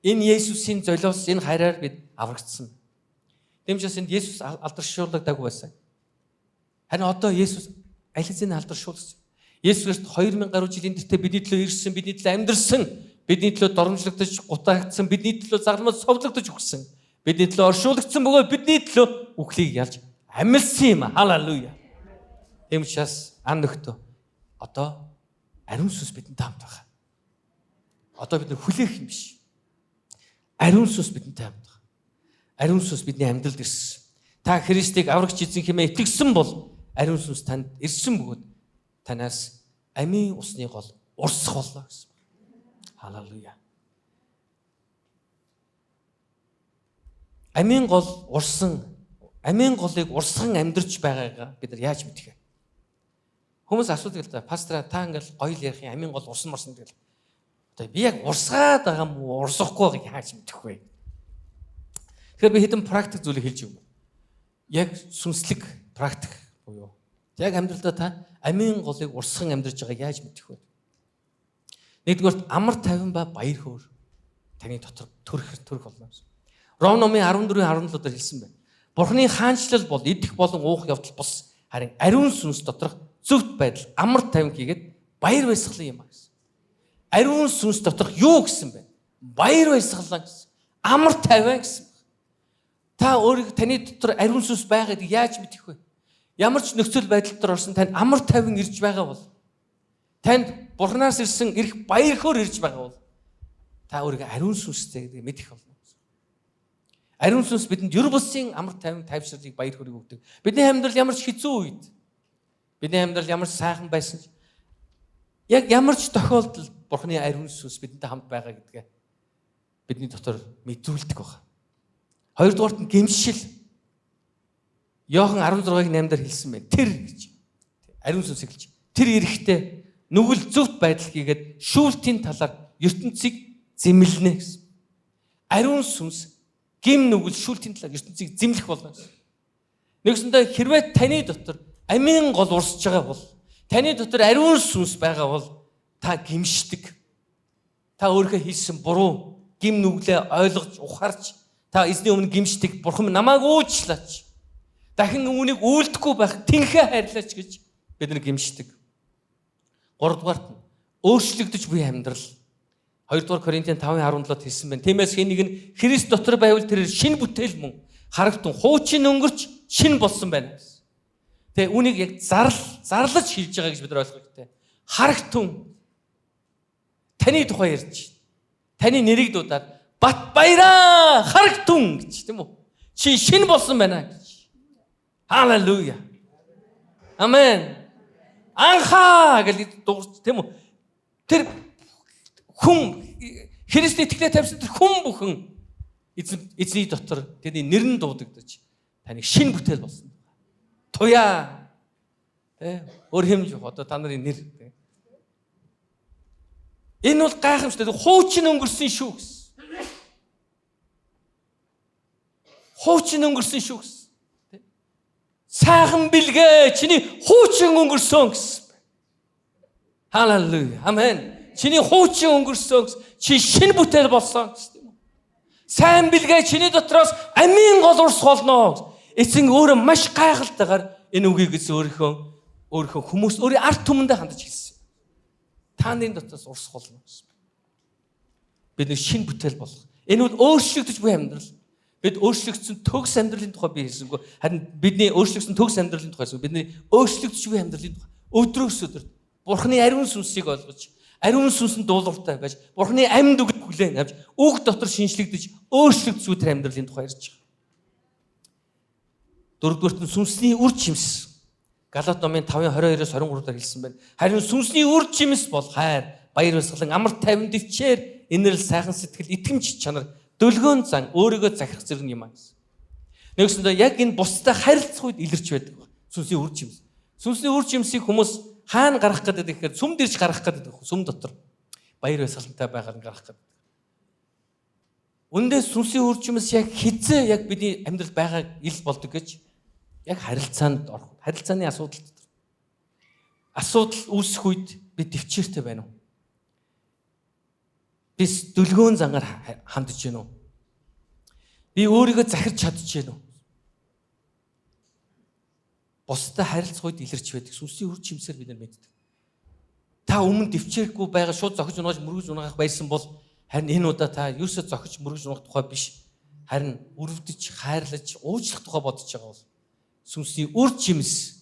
Энэ Есүсийн золиос, энэ хайраар бид аврагдсан. Тэмчээс энд Есүс алдаршуулагдаагүй байсан. Харин одоо Есүс аль хэзээ алдаршуулсан. Есүс 2000 гаруй жилийн тэртээ бидний төлөө ирсэн, бидний төлөө амьдэрсэн, бидний төлөө доромжлогдож, гутаагдсан, бидний төлөө загламж совлогдож өгсөн. Бидний төлөө оршуулгдсан бөгөөд бидний төлөө үхлийг ялж амьдсан юм. Халелуя. Тэмчээс ан нөхтөө одоо ариун сүнс бидэнд хамт байгаа. Одоо бид хүлээх юм биш. Ариун сүнс бидэнтэй хамт байгаа. Ариун сүнс бидний амьдралд ирсэн. Та Христийг аврагч эзэн хэмээн итгэсэн бол ариун сүнс танд ирсэн бөгөөд танаас амийн усны гол урсах боллоо гэсэн. Халелуя. Амийн гол урсан, амийн голыг урсган амьдарч байгаагаа бид нар яаж мэдэх вэ? Хүмүүс асуудаг л да. Пастора та ингээл гоё л ярих юм амийн гол урсан морсон тэгэл. Одоо би яг урсгаад байгаа юм уу, урсахгүй байгааг яаж мэдэх вэ? Тэгэхээр би хэдэн практик зүйлийг хэлж өгнө. Яг сүнслэг практик буюу яг амьдралдаа та амийн голыг урсган амьдарч байгааг яаж мэдэх вэ? Нэгдүгээр амар тайван ба баяр хөөр таны дотор төрөх болно. Ром номын 14:17 дээр хэлсэн байна. Бурхны хаанчлал бол идэх болон уух явдал бус. Харин ариун сүнс доторх зөвхт байдал амар тайван хийгээд баяр баясгалан юм а гэсэн. Ариун сүнс доторх юу гэсэн бэ? Баяр баясгалан гэсэн. Амар тайван гэсэн. Та өөрийг таны дотор ариун сүнс байгааг яаж мэдэх вэ? Ямар ч нөхцөл байдал дотор орсон танд амар тайван ирж байгаа бол танд Бурханаас ирсэн эрх баяр хөөр ирж байгаа бол та өөрийгөө ариун сүнстэй гэдэг мэдэх болно. Ариун сүнс бидэнд ер бусын амар тайван тайвшралыг баяр хөөргийг өгдөг. Бидний амьдрал ямар ч хэцүү үед Бидний амьдрал ямар ч сайхан байсан ч яг ямар ч тохиолдолд Бурхны ариун сүнс бидэнтэй хамт байгаа гэдгээ бидний дотор мэдрүүлдэг байна. Хоёрдугаарт нь гэмшил. Иохан 16:8-аар хэлсэн байна. Тэр гэж ариун сүнс хэлж. Тэр эрэхтэй нүгэл зөвхт байдал хийгээд шүүлтийн талаар ертөнцийг зэмлэнэ гэсэн. Ариун сүнс гим нүгэл шүүлтийн талаар ертөнцийг зэмлэх болно гэсэн. Нэгсэндээ хэрвээ таны дотор амийн гол урсж байгаа бол таны дотор ариун сүнс байгаа бол та гимшдэг. Та өөрийнхөө хийсэн буруу гим нүглээ ойлгож ухаарч та эзний өмнө гимшдэг. Бурхан намайг уучлаач. Дахин үүнийг үйлдэхгүй байх тэнхээ хайрлаач гэж бид нар гимшдэг. Гуравдугаарт нь өөрчлөгдөж буй амьдрал. 2-р Коринтын 5:17-д хэлсэн байна. Тиймээс хэн нэг нь Христ дотор байвал тэр шинэ бүтээл мөн харагтун хуучин өнгөрч шинэ болсон байна гэсэн. Тэгээ үүнийг яг зарлаж хэлж байгаа гэж бид нар ойлгох хэрэгтэй. Харагтун таны тухай ярьж, таны нэрийг дуудаад бат баяраа харагтун гэж тийм үү? Чи шинэ болсон байна гэж. Халелуя. Амен. Анхаа гэж дуурч тийм үү? Тэр хүн Христэд итгэлээ тавьсан тэр хүн бүхэн эзний дотор тэдний нэр нь дуудагдаж таны шинэ бүтээл болсон. Туяа. Өөр хэмж одоо та нарын нэр. Энэ бол гайхамшигтай хуучин өнгөрсөн шүү гэсэн. Хуучин өнгөрсөн шүү гэсэн. Сайхан бэлгээ чиний хуучин өнгөрсөн гэсэн. Халелуя. Амен. Чиний хуучин өнгөрсөн гэсэн. Чи шинэ бүтээл болсон гэсэн. Сайн бэлгээ чиний дотроос амийн гол урс болно. Эцэг өөрөө маш гайхалтайгаар энэ үгийг өөрийнхөө хүмүүс өөрийн ард түмэндээ хандаж хэлсэн. Таны дотроос урс болно гэсэн. Бид нэг шинэ бүтээл болох. Энэ бол өөрчлөгдөж буй амьдрал. Бид өөрчлөгдсөн төгс амьдралын тухай би хэлсэнгүй. Харин бидний өөрчлөгдсөн төгс амьдралын тухай хэлсэн. Бидний өөрчлөгдөж буй амьдралын тухай өдрөөс өдөрт Бурхны ариун сүнсийг олгож, ариун сүнсэнд дуулууртай байж, Бурхны амьд үгийг хүлээн авч, үг дотор шинжлэгдэж, өөрчлөгдөж буй амьдралын тухай ярьж байгаа. Дөрөвдүгürt нь сүнсний үр жимс. Галаат номын 5:22-оос 23-аар хэлсэн байна. Харин сүнсний үр жимс бол хайр, баяр баясгалан, амар тайван, дэвчээр, инэрл, сайхан сэтгэл, итгэмж чанар, дөлгөөн зан, өөрийгөө захирах зэрэг юм аа гэсэн. Нэгсэндээ яг энэ бусдад харилцах үед илэрч байдаг. Сүнсний үр жимс. Сүнсний үр жимсийг хүмүүс хаана гаргах гэдэг гэхээр сүм дэрж гаргах гэдэг. Сүм дотор баяр баясгалантай байгаар гаргах гэдэг. Үндэ сүнсний үр жимс яг хизээ яг бидний амьдрал байгааг ил болдог гэж яг харилцаанд орох. Харилцааны асуудал дотор. Асуудал үүсэх үед би төвчээртэй байна уу? Би дөлгөөн зангаар хандж байна уу? Би өөрийгөө захирч чадж байна уу? Бусдад харилцах үед илэрч байдаг. Сүнсний үр жимсээр бид нар мэддэг. Та өмнө төвчээргүй байгаа шууд зохиж унааж мөргөж унаах байсан бол харин энэ удаа та юусоо зохиж мөргөж унах тухай биш. Харин өрөвдөж, хайрлаж, уучлах тухай бодож байгаа бол сүнсний үр жимс,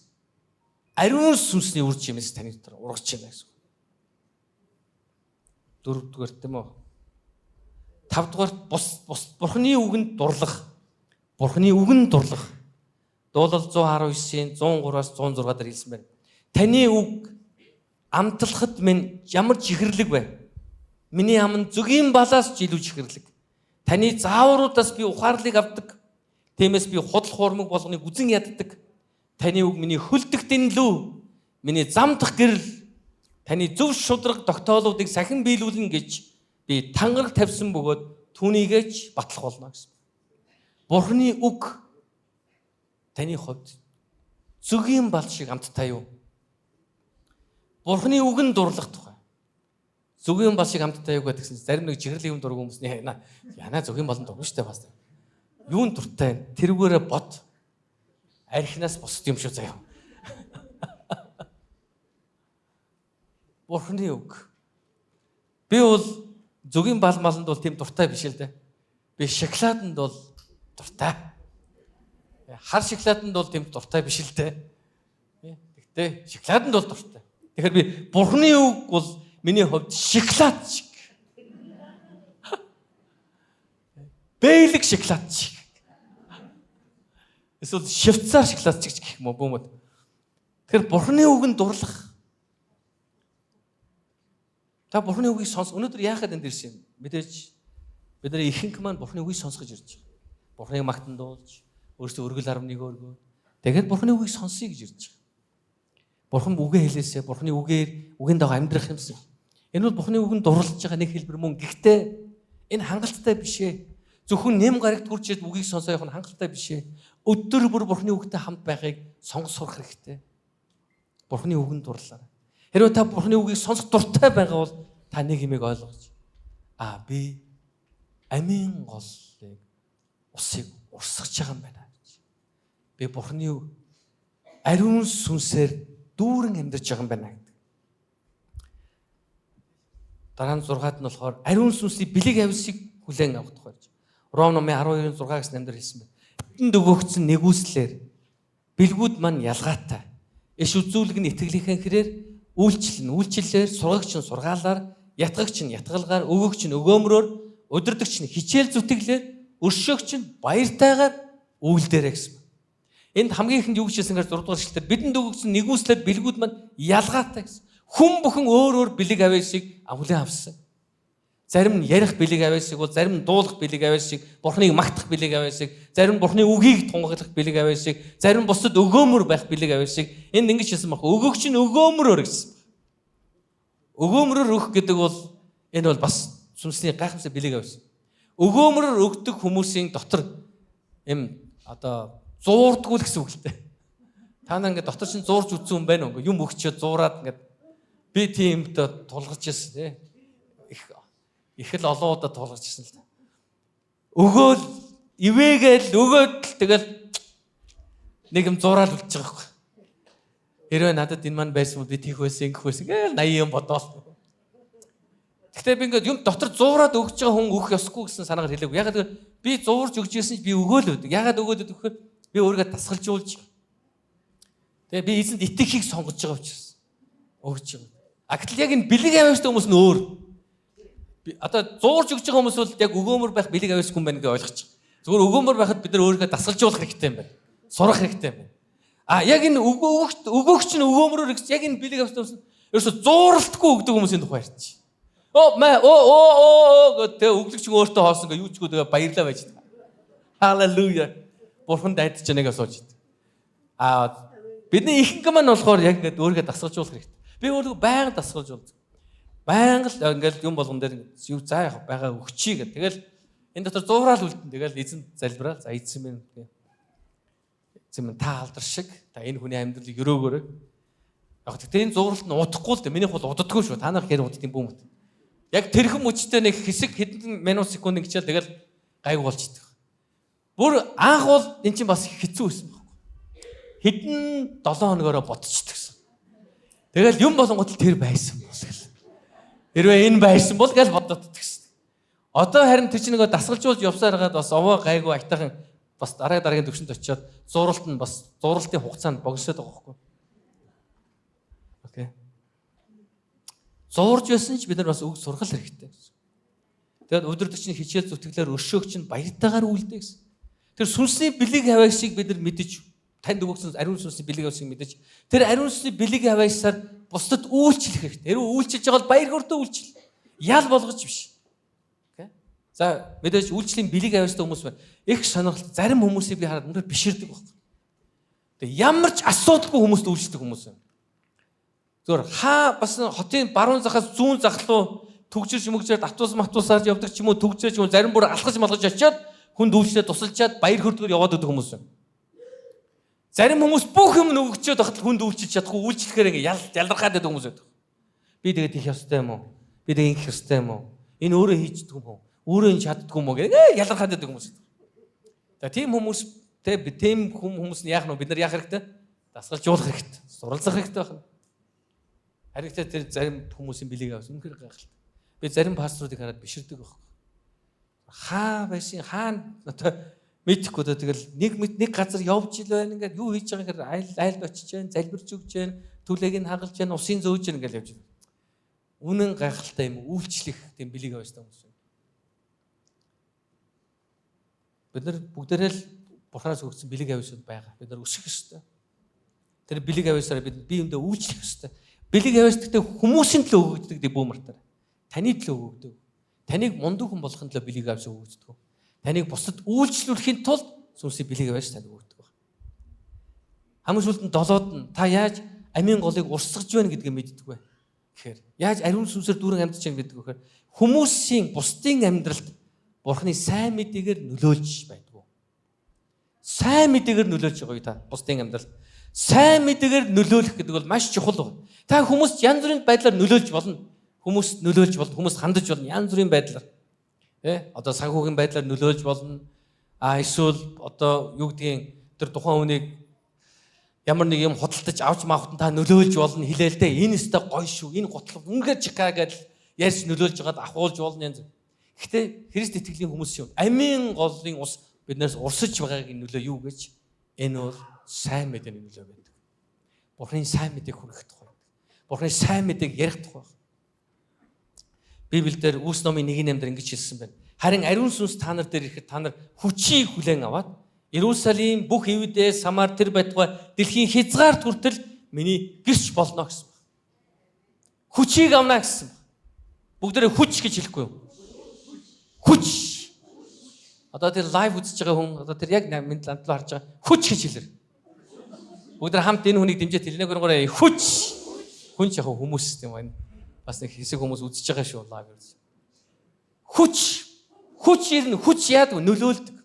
ариун сүнсний үр жимс таны дотор ургаж байна гэсэн. Дөрөвдүгээр тийм үү? Тавдугаар бус Бурхны үгэнд дурлах. Бурхны үгэнд дурлах. Дуулал 119-ийн 103-аас 106 дээр хэлсэн байна. Таны үг амтлахад минь ямар чихэрлэг вэ? Миний ам нь зүгийн балаас ч илүү чихэрлэг. Таны заавруудаас би ухаарлыг авдаг. Тиймээс би худал хуурмаг болгоныг үзен яддаг. Таны үг миний хөлдөх дэнлүү. Миний замдах гэрэл. Таны зөв шудраг тогтоолуудыг сахин биелүүлнэ гэж би тангараг тавьсан бөгөөд түүнийгэж батлах болно гэсэн. Бурхны үг таны хувьд зүгийн бал шиг амттай юу? Бурхны үгэнд дурлах тухай. Зүгийн бал шиг амттай юу гэдгсэн зарим нэг жигэрлийн юм дург хүмүүсний яна зүгийн балан дург штэ бас. Юунд дуртай тэрүүгээрээ бод. Архинаас босд юм шүү заяа. Бурхны үг. Би бол зүгийн бал маланд бол тийм дуртай биш л дээ. Би шоколаданд бол дуртай. Хар шоколаданд бол тийм дуртай биш л дээ. Тэгтээ шоколаданд бол дуртай. Тэгэхээр би Бурхны үг бол миний хувьд шоколад шиг. Бэлэг шоколад шиг. Эсвэл швейцар шоколад шиг гэх юм уу бүүмэд. Тэгэхээр Бурхны үгэнд дурлах. Та Бурхны үгийг өнөөдөр яахад энд ирсэн юм? Мэдээж бидний ихэнх маань Бурхны үгийг сонсгож ирж байгаа. Бурхныг магтан дуулж, өөрсдөө өргөл 11 өргөө. Тэгээд Бурхны үгийг сонсъё гэж ирж байгаа. Бурхан үгээ хэлээсээ, Бурхны үгийн дагуу амьдрах юмсан. Энэ бол Бурхны үгэнд дурлаж байгаа нэг хэлбэр мөн. Гэхдээ энэ хангалттай биш ээ. Зөвхөн нэм гарагт хүрчээд үгийг сонсоо явах нь хангалттай биш ээ. Өдөр бүр Бурхны үгтэй хамт байхыг сонгож сурах хэрэгтэй. Бурхны үгэнд дурлаарай. Хэрвээ та Бурхны үгийг сонсох дуртай байгаа бол та нэг юмыг ойлгож. Би амийн голыг усыг урсгаж байгаа юм байна гэж. Би Бурхны ариун сүнсээр дүүрэн амьдарч байгаа юм байна гэдэг. Дараа нь 6-ад нь болохоор ариун сүнсний бэлэг авьсыг хүлээн авах тухай. Ром номын 12:6 гэсэн амьдар хэлсэн байна. Энд өгөгдсөн нэгүслэр бэлгүүд маань ялгаатай. Иш үзүүлэг нь итгэлийнхэн хэрээр үйлчлэлээр, сургагч нь сургаалаар, ятгагч нь ятгалгаар, өгөгч нь өгөөмрөөр, удирдагч нь хичээл зүтгэлээр, өршөөгч нь баяртайгаар үйлдээрэй гэсэн. Энд хамгийн ихэнд юу гэж хэлсэнгээр 6 дугаар эшлэлээр бидэнд өгөгдсөн нэгүслэр бэлгүүд маань ялгаатай гэсэн. Хүн бүхэн өөр бэлэг авьяасыг амглан авсан. Зарим нь ярих бэлэг авьяасыг бол, зарим нь дуулах бэлэг авьяасыг, Бурхныг магтах бэлэг авьяасыг, зарим нь Бурхны үгийг тунгаглах бэлэг авьяасыг, зарим бусдад өгөөмөр байх бэлэг авьяасыг. Энд ингэж хэлсэн баг. Өгөгч нь өгөөмөрөөр гэсэн. Өгөөмөрөөр өгөх гэдэг бол энэ бол бас сүнсний гайхамшигт бэлэг авьяас. Өгөөмөрөөр өгдөг хүмүүсийн дотор зуурдггүй л гэсэн үг л дээ. Та нар ингээд дотор чинь зуурж үтсэн юм байна уу? Юм өгчөө зуураад ингээд би тиймд тулгарч ирсэн тий. Их л олон удаа тулгарч ирсэн л да. Өгөөл ивэгээл өгөөд тэгэл нэг юм зураал үлдчихэж байгаа байхгүй. Хэрвээ надад энэ маань байсан бол би тийх байсан, ингэх байсан гээл 80 юм бодоол. Гэхдээ би ингээд юм дотор зуураад өгч байгаа хүн өгөх ёсгүй гэсэн санаагаар хэлээгүй. Ягаад гэвэл би зуурж өгч ирсэн чи би өгөөл өгдөг. Ягаад өгөөд өгөх вэ? Би өөрийгөө дасгалжуулж. Тэгээ би эзэнд итгэхийг сонгож байгаа учраас өгч байгаа. Гэтэл яг энэ бэлэг авьяастай хүмүүс нь өөр. Зуурж өгч байгаа хүмүүс бол яг өгөөмөр байх бэлэг авьяасгүй юм байна гэж ойлгож байгаа. Зүгээр өгөөмөр байхад бид нар өөрийгөө дасгалжуулах хэрэгтэй юм байна. Сурах хэрэгтэй юм байна. Яг энэ өгөөгч нь өгөөмөрөөр гэж яг энэ бэлэг авьяастай хүмүүс ерөөсө зууралтгүй өгдөг хүмүүсийн тухай ярьчих. Гэдэг өглөгч өөртөө хоосон гэ юу ч гоо баярлаа байж байгаа. Халелуя. Бурхан дайдаж байгааг асууж байна. Бидний ихэнх маань болохоор яг ингэ өөрийгөө дасгалжуулах хэрэгтэй. Би өөрийгөө байнга дасгалжуулдаг. Байнга л ингээл юм болгон дээр юу заа яах байгаа өгчий гэх. Тэгэл энэ дотор зуурал үлдэн. Тэгэл эзэн залбираа. За эзэн минь та алдар шиг та энэ хүний амьдралыг өрөөгөөрэй. Яг тэгтээ энэ зууралт нь удахгүй л дээ. Минийх бол уддаггүй шүү. Та нар хэрэг удд юм бүүмэт. Яг тэрхэн мөчтэй нэг хэсэг хэдэн минут секунд ингэчээл тэгэл гайг болчихдог. Бүр анх бол эн чинь бас хэцүү байсан байхгүй. Хэдэн 7 хоногоороо бодчихдаг гэсэн. Тэгэл юм болонгот л тэр байсан бол гэл. Хэрвээ энэ байсан бол гэл бодоод гэсэн. Одоо харин тэр чинь нөгөө дасгалжуулж явсаар хагаад бас овоо гайгүй айтайхан бас дараагийн төвшөнд очиод зуралт нь бас зуралтын хугацаанд богиносод байгаа байхгүй. Окей. Зурж байсан ч бид нар бас үг сургал хэрэгтэй гэсэн. Тэгээд өдөртөгч нь хичээл зүтгэлээр өршөөгч нь баяртайгаар үйлдэ гэсэн. Тэр сүнсний бэлэг авьяасыг бид нар мэдэж танд өгсөн ариун сүнсний бэлэг авьяасыг мэдэж тэр ариун сүнсний бэлэг авьяасаар бусдад үйлчлэх хэрэгтэй. Хэрвээ үйлчилж байгаа бол баяр хөөртэй үйлчил. Ял болгож биш. Окей. За мэдээж үйлчлийн бэлэг авьяастай хүмүүс байна. Их сонирхолтой. Зарим хүмүүсийг би хараад үнээр биширдэг байна. Тэгээ ямар ч асуудалгүй хүмүүст үйлчлдэг хүмүүс байна. Зөвхөн бас хотын баруун захаас зүүн зах руу төгжирч мөгжөөд матуусаар явдаг ч юм уу төгжөөж юм зарим бүр алхаж малгаж очиод хүнд үйлчлээ тусалчаад баяр хөөртгөр яваад өгдөг хүмүүс байна. Зарим хүмүүс бүх юм нөгөгчөөд ахад хүнд үйлчилж чадахгүй үйлчлэхээр ингээ ялрахаад байдаг хүмүүс байдаг. Би тэгээд их ёстой юм уу? Би тэгээд ингэх ёстой юм уу? Энэ өөрөө хийждэг юм уу? Өөрөө энэ чаддгүй юм уу гэх ялрахаад байдаг хүмүүс байдаг. За тийм хүмүүс тийм хүмүүс нь яах нь бид нар яах хэрэгтэй? Дасгалжуулах хэрэгтэй. Суралцах хэрэгтэй байна. Харин тэр зарим хүмүүсийн бэлэг авсан үнэхээр гайхалтай. Би зарим пасторуудыг хараад биширдэг байхгүй. Хаа байсан одоо мэдхгүй тэгэл нэг газар явж ил байна ингээд юу хийж байгаа гэхээр айлд очиж जैन залбирч өгч जैन түлээг нь хагалж जैन усын зөөж जैन ингээд явж байна. Үнэн гайхалтай юм үйлчлэх тийм бэлэг авсан хүмүүс байна. Бид нар бүгдээрээ л Бурханаас өгсөн бэлэг авсан байгаа. Бид нар өсөх ёстой. Тэр бэлэг авьяасаар бид биендээ үйлчлэх ёстой. Бэлэг авьяас гэдэг хүмүүсийн төлөө өгөгддөг гэдэг бүү мартаа. Таны төлөө өгөгдөв. Таныг мундаг хүн болохын төлөө бэлэг авьяас өгөгддөг. Таныг бусдад үйлчлүүлэхийн тулд сүнсний бэлэг авьяас танд өгөгдөг. Хамгийн сүүлд нь долоод нь та яаж амийн голыг урсгаж байна гэдгийг мэддэг вэ? Гэхээр яаж ариун сүнсээр дүүрэн амьдч байгаа гэдэг вэ гэхээр хүмүүсийн бусдын амьдралд Бурхны сайн мэдээгээр нөлөөлж байдаг. Сайн мэдээгээр нөлөөлж байгаа юу та бусдын амьдралд? Сайн мэдээгээр нөлөөлөх гэдэг бол маш чухал байна. Та хүмүүст янз бүрийн байдлаар нөлөөлж болно. Хүмүүст нөлөөлж болно, хүмүүст хандаж болно янз бүрийн байдлаар. Одоо санхүүгийн байдлаар нөлөөлж болно. Эсвэл одоо юу гэдгийг тэр тухайн хүнийг ямар нэг юм худалдаж авч маахтан та нөлөөлж болно хэлээлтэй. Энэ өстой гоё шүү. Энэ готлог үнгээр чика гэж ярьж нөлөөлж байгаад ахуулж болно янз. Гэхдээ Христ итгэлийн хүмүүс юм. Амийн голын ус биднээс урсаж байгаагийн нөлөө юу гэж? Энэ бол сайн мэдээний нөлөө байдаг. Бурхны сайн мэдээг хүргэх тухай. Бурхны сайн мэдээг ярих тухай. Библиэлд Үлс номын 1:8 ингэж хэлсэн байна. Харин ариун сүнс та нар дээр ирэхэд та нар хүчийг хүлээн аваад Иерусалим бүх Евдээ Самар тэр байтугай дэлхийн хязгаар хүртэл миний гэрч болно гэсэн байна. Хүчийг авна гэсэн байна. Бүгдээрээ хүч гэж хэлэхгүй юу? Хүч. Одоо тэр лайв үзэж байгаа хүн одоо тэр яг минь ландлуу харж байгаа хүч гэж хэлэр. Бүгд хамт энэ хүнийг дэмжиж тэрнийгээрээ хүч. Хүн ч яг хүмүүс юм байна. Бас нэг хэсэг хүмүүс үзэж байгаа шүү лайв үзэж. Хүч. Хүч ирнэ, хүч яадаг нөлөөлдөг.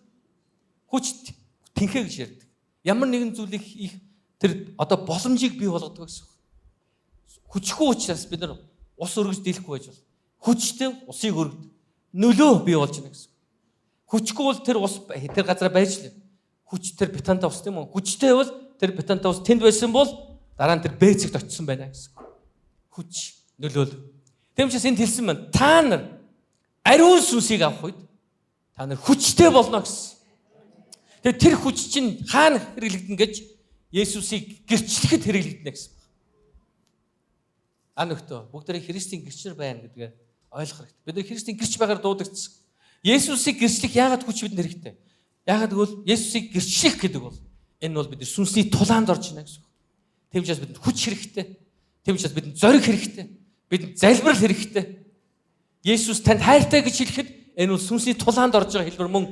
Хүч тэнхээ гэж ярьдаг. Ямар нэгэн зүйлийг их тэр одоо боломжийг бий болгодог гэсэн. Хүчгүй учраас бид нар ус өргөж дийлэхгүй байж бол. Хүчтэй усыг өргөд нөлөө бий болж байна гэсэн. Хүчгүй бол тэр ус тэр газараа байж лээ. Хүч тэр бетонтой ус тийм үү? Хүчтэй бол тэр бетонтой ус тэнд байсан бол дараа нь тэр бэцэгт очисон байна гэсэн. Хүч нөлөөл. Тэм учраас энд хэлсэн байна. Та нар ариун сүнсийг авах үед та нар хүчтэй болно гэсэн. Тэгээ тэр хүч чинь хаана хэрэглэгдэн гэж Есүсийг гэрчлэхэд хэрэглэгдэнэ гэсэн. Нөхдөө бүгдээрээ Христийн гэрчнэр байна гэдгээ ойлгох хэрэгтэй. Бид нар Христийн гэрч байгаар дуудагдсан. Есүсийг гэрчлэх яагаад хүч бидэнд хэрэгтэй? Яагаад гэвэл Есүсийг гэрчлэх гэдэг бол энэ бол бид сүнсний тулаанд орж байна гэсэн. Тэм учраас бидэнд хүч хэрэгтэй. Тэм учраас бидэнд зориг хэрэгтэй. Бидэнд залбирал хэрэгтэй. Есүс танд хайртай гэж хэлэхэд энэ бол сүнсний тулаанд орж байгаа хэлбэр мөн.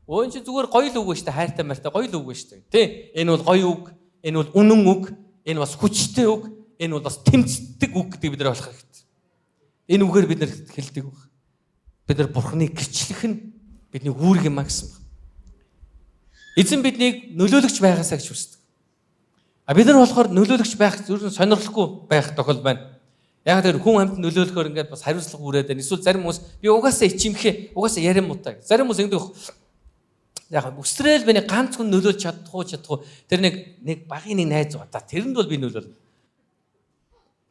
Өө энэ зүгээр гоё л үг ба штэ хайртай мартай гоё л үг ба штэ. Тэ? Энэ бол гоё үг. Энэ бол үнэн үг. Энэ бас хүчтэй үг. Энэ бол бас тэмцдэг үг гэдэг бид нар ойлгох хэрэгтэй. Энэ үгээр бид нар хэлдэг үг. Бид нар Бурхныг гэрчлэх нь бидний үүрэг юм а гэсэн байна. Эзэн биднийг нөлөөлөгч байгаасаа гэж хүсдэг. Бид нар болохоор нөлөөлөгч байх зөвхөн сонирхолгүй байх тохиол байна. Яг тэр хүн амьд нөлөөлөхөөр ингээд бас хариуцлага хүрээд байна. Эсвэл зарим хүмүүс би угаасаа ичимхээ, угаасаа ярим муутай. Зарим хүмүүс ингэдэг. Яг өстрэл биний ганц хүн нөлөөлж чадахгүй. Тэр нэг багын нэг найз байгаа. Тэрэнд бол би нөлөөл.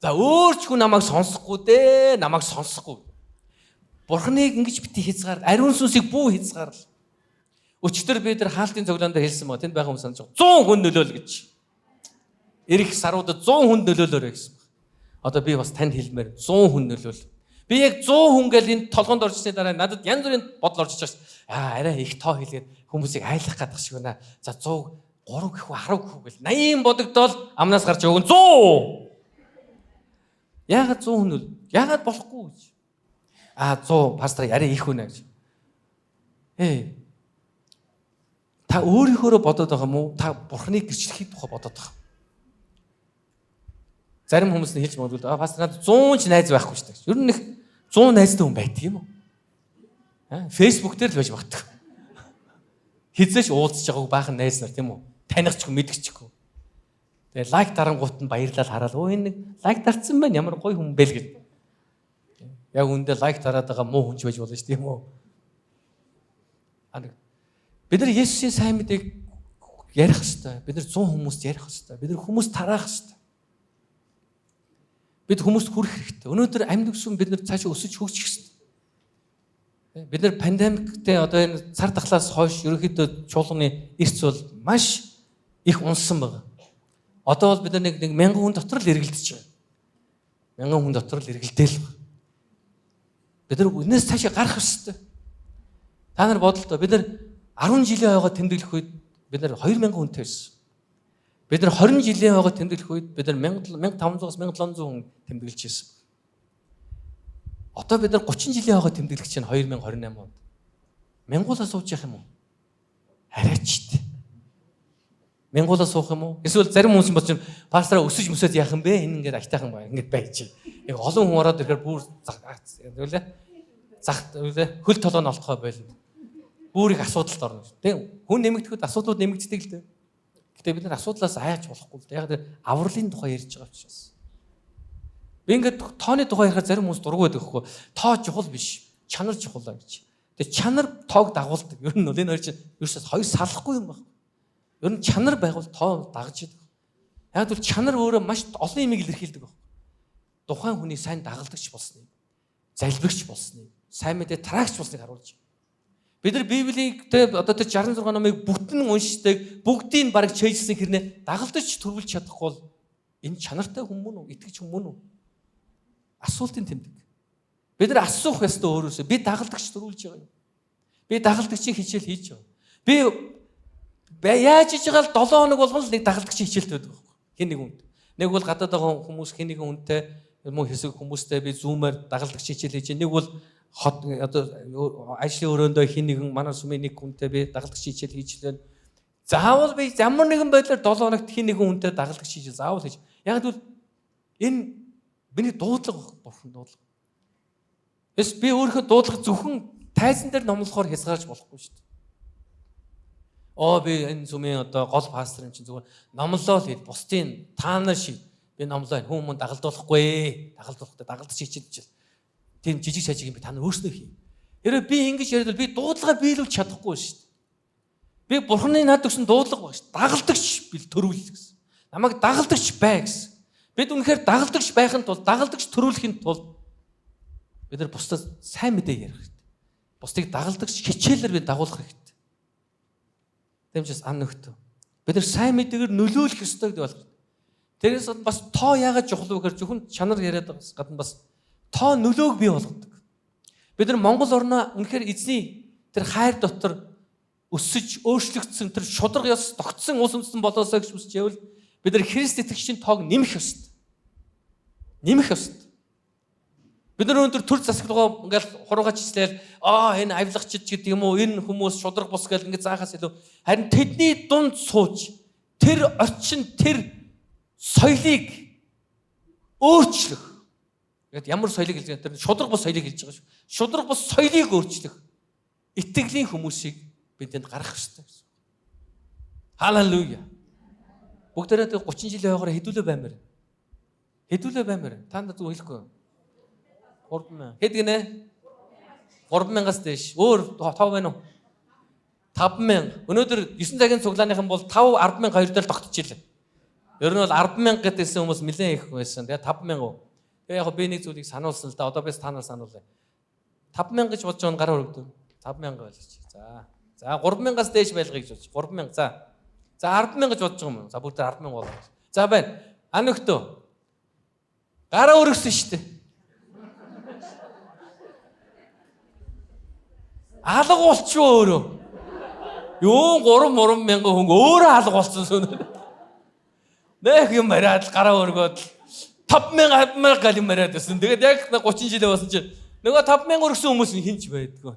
За өөр ч хүн намайг сонсохгүй дээ. Намайг сонсохгүй. Бурхныг ингэж бити хязгаар, ариун сүнсийг бүү хязгаарлал. Өчтөр би тэр хаалтын цоглоонд хэлсэн мөн тэнд байгаа хүмүүс санаж байгаа. 100 хүн нөлөөл гэж. Ирэх саруудад 100 хүн нөлөөлөөрэй гэсэн. Одоо би бас танд хэлмээр 100 хүн нөлөөл. Би яг 100 хүн гэл энэ толгонд оржсны дараа надад янз бүрийн бодол орж иж байгаа. Арай их тоо хэлгээд хүмүүсийг айлах гадах шиг байна. За 100 3 гэхүү 10 гэхүү гэл 80 бодогдоод амнаас гарч өгөн 100. Яагаад 100 хүн нөл? Яагаад болохгүй гэж. 100 пастор арай их хүнэ гэж. Та өөрийнхөө бодоод байгаа мó? Та Бурхныг гэрчлэхийн тухай бодоод байгаа. Зарим хүмүүс нь хэлж магадгүй пастор надад 100 ч найз байхгүй шүү дээ. Ер нь нэг 100 найзтай хүн байдаг юм уу? Facebook дээр л байж магадгүй. Хизээш уулзж байгааг баахан найз нар тийм үү? Танихчгүй мэдчихгүй. Тэгээ лайк дарангуут нь баярлал хараад энэ нэг лайк дарцсан байна. Ямар гоё хүн бэ л гэж. Яг үндэ лайк дараад байгаа муу хүн ч байж болно шүү тийм үү? Бид нар Есүсийн сайн мэдээг ярих хэрэгтэй. Бид нар 100 хүмүүст ярих хэрэгтэй. Бид нар хүмүүст тараах хэрэгтэй. Бид хүмүүст хүрэх хэрэгтэй. Өнөөдөр амьд өгсөн бид нар цаашаа өсөж хөгжих хэрэгтэй. Бид нар пандемиктэй одоо энэ цар тахлаас хойш ерөнхийдөө чуулганы эрс бол маш их унсан байна. Одоо бол бид нар нэг 1000 хүн дотор л эргэлдэж байгаа. 1000 хүн дотор л эргэлдээл байна. Бид нар өнөөс цаашаа гарах хэрэгтэй. Та нар бодлоо бид нар 10 жилийн хойгоо тэмдэглэх үед бид нар 2000 хүнтэй байсан. Бид нар 20 жилийн хойгоо тэмдэглэх үед бид нар 1500-аас 1700 хүн тэмдэглэж ирсэн. Одоо бид нар 30 жилийн хойгоо тэмдэглэх чинь 2028 онд. Мянгуулаа сууж явах юм уу? Арайч дээ. Мянгуулаа суух юм уу? Эсвэл зарим хүмүүс бодож байна пастраа өсөж мөсөд яах юм бэ? Энэ ингээд айтайхан бай. Ингээд байж. Яг олон хүн ороод ирэхээр бүр үлээ. Хөл толгойн олдохой байлна. Бүр их асуудалд орно. Тэг хүн нэмэгдэхэд асуудлууд нэмэгддэг л дээ. Гэтэ бид нар асуудлаас айж болохгүй л дээ. Яг тэр авралын тухай ярьж байгаа учраас. Би ингээд тооны тухай ярихаар зарим хүмүүс дургу байдаг хөхгүй. Тоо чухал биш. Чанар чухал гэж. Тэг чанар тоог дагуулдаг. Ер нь энэ хоёр чинь ерөөсөө хоёр салахгүй юм байна. Ер нь чанар байгуул тоо дагж идэг. Яг л чанар өөрөө маш олон юмыг илэрхийлдэг байна. Тухайн хүний сайн дагалдагч болсныг, залбирч болсныг, сайн мэдээ тараагч болсныг харуулж. Бид нар Библийг одоо тэр 66 номыг бүтэн уншдаг, бүгдийг бараг чэйжсэн хэрнээ дагалдаж төрүүлж чадахгүй бол энэ чанартай хүмүүс үү, итгэж хүмүүс үү? Асуултын тэмдэг. Бид нар асуух ёстой өөрөөсөө. Би дагалдагч төрүүлж байгаа юм. Би дагалдагчийн хичээл хийж байгаа. Би яаж хийж байгаа л 7 хоног болгон л нэг дагалдагчийн хичээлтэй байдаг байхгүй. Хин нэг хүнд. Нэг бол гадаад байгаа хүмүүс хин нэг хүнтэй юм уу хэсэг хүмүүстэй би зүүмээр дагалдагч хичээл хийж. Нэг бол одоо ажлын өрөөндөө хин нэгэн манай сүмийн нэг хүнтэй би дагалдагч хичээл хийж лээ. Заавал би ямар нэгэн байдлаар 7 хоногт хин нэгэн хүнтэй дагалдагч хичээл заавал хийж. Яг л энэ миний дуудлага бурхан дуудлага. Эс би өөрөө дуудлага зөвхөн тайзан дээр номлохоор хязгаарч болохгүй шүү дээ. Би энэ сүмийн одоо гол пастор юм чинь зүгээр номлоо л хэд бусдын таанаа шиг би номлоо хүмүүс дагалдуулахгүй дагалдаж хичээлж. Тийм жижиг сажиг юм би та нар өөрснөө хий. Хэрвээ би ингэж яриад бол би дуудлага биелүүлж чадахгүй шүү дээ. Би бурханы над өгсөн дуудлага баг шүү. Дагалдагч бил төрүүлэх гэсэн. Намайг дагалдагч бай гэсэн. Бид үнэхээр дагалдагч байхын тулд дагалдагч төрүүлэхийн тулд бид нар бусдад сайн мэдээ ярих хэрэгтэй. Бусдыг дагалдагч хичээлээр би дагуулах хэрэгтэй. Тэмчээс ам нөхтөө. Бид нар сайн мэдээгээр нөлөөлөх ёстой гэдэг байна. Тэрээс бас тоо яагаад чухал вэ гэхээр зөвхөн чанар яриад байгаас гадна бас тоо нөлөөг бий болгодог. Бид нар Монгол орноо үнэхээр эзний тэр хайр дотор өсөж өөрчлөгдсөн тэр шударга ёс тогтсон улс үндэстэн болоосоо гэж хүсэж байвал бид нар Христ итгэгчийн тоог нэмэх ёстой. Нэмэх ёстой. Бид нар өндөр төр засаглалгаа ингээл хуруугаач хэлээл энэ авилгачд гэдэг юм уу энэ хүмүүс шудраг бус гэл ингээд заахаас илүү харин тэдний дунд сууж тэр орчин тэр соёлыг өөрчлөх. Ингээд ямар соёлыг хэлж байгаа тэр шудраг бус соёлыг хэлж байгаа шүү. Шудраг бус соёлыг өөрчлөх итгэлийн хүмүүсийг бидэнд гаргах ёстой гэсэн. Халелуя. Бүгдээрээ 30 жилийн хойгоор хэдүүлээ баймаар. Хэдүүлээ баймаар. Та нар зүг хэлэхгүй. 3000. Хэд гинэ? 3000-аас дээш. Өөр 5 байна уу? 5000. Өнөөдөр 9 цагийн цуглааныхан бол 5 10,000 хоёр дээр тогтчихлээ. Ер нь бол 10,000 гэдээсэн хүмүүс нэлээд их байсан. Тэгээ 5,000 уу. Тэгээ яг би нэг зүйлийг сануулсан л да. Одоо бис та нар сануулъя. 5,000 гэж бодож байгаа нь гараа өргөдөв. 5,000 байлгач. За 3,000-аас дээш байлгая гэж бодож. 3,000. За 10,000 гэж бодож байгаа юм. За бүгд 10,000 болоо. За байна. Анөхтөө. Гараа өргөсөн шүү дээ. Алга болчихоо өөрөө. Юу 3 мянган хүн өөрөө алга болчихсон сүнэ. Нэх юм яриад гараа өргөөд 5,000 гал юм яриад байсан. Тэгээд яг 30 жилээ болсон чинь нөгөө 5,000 өргөсөн хүмүүс хинч байдгүй.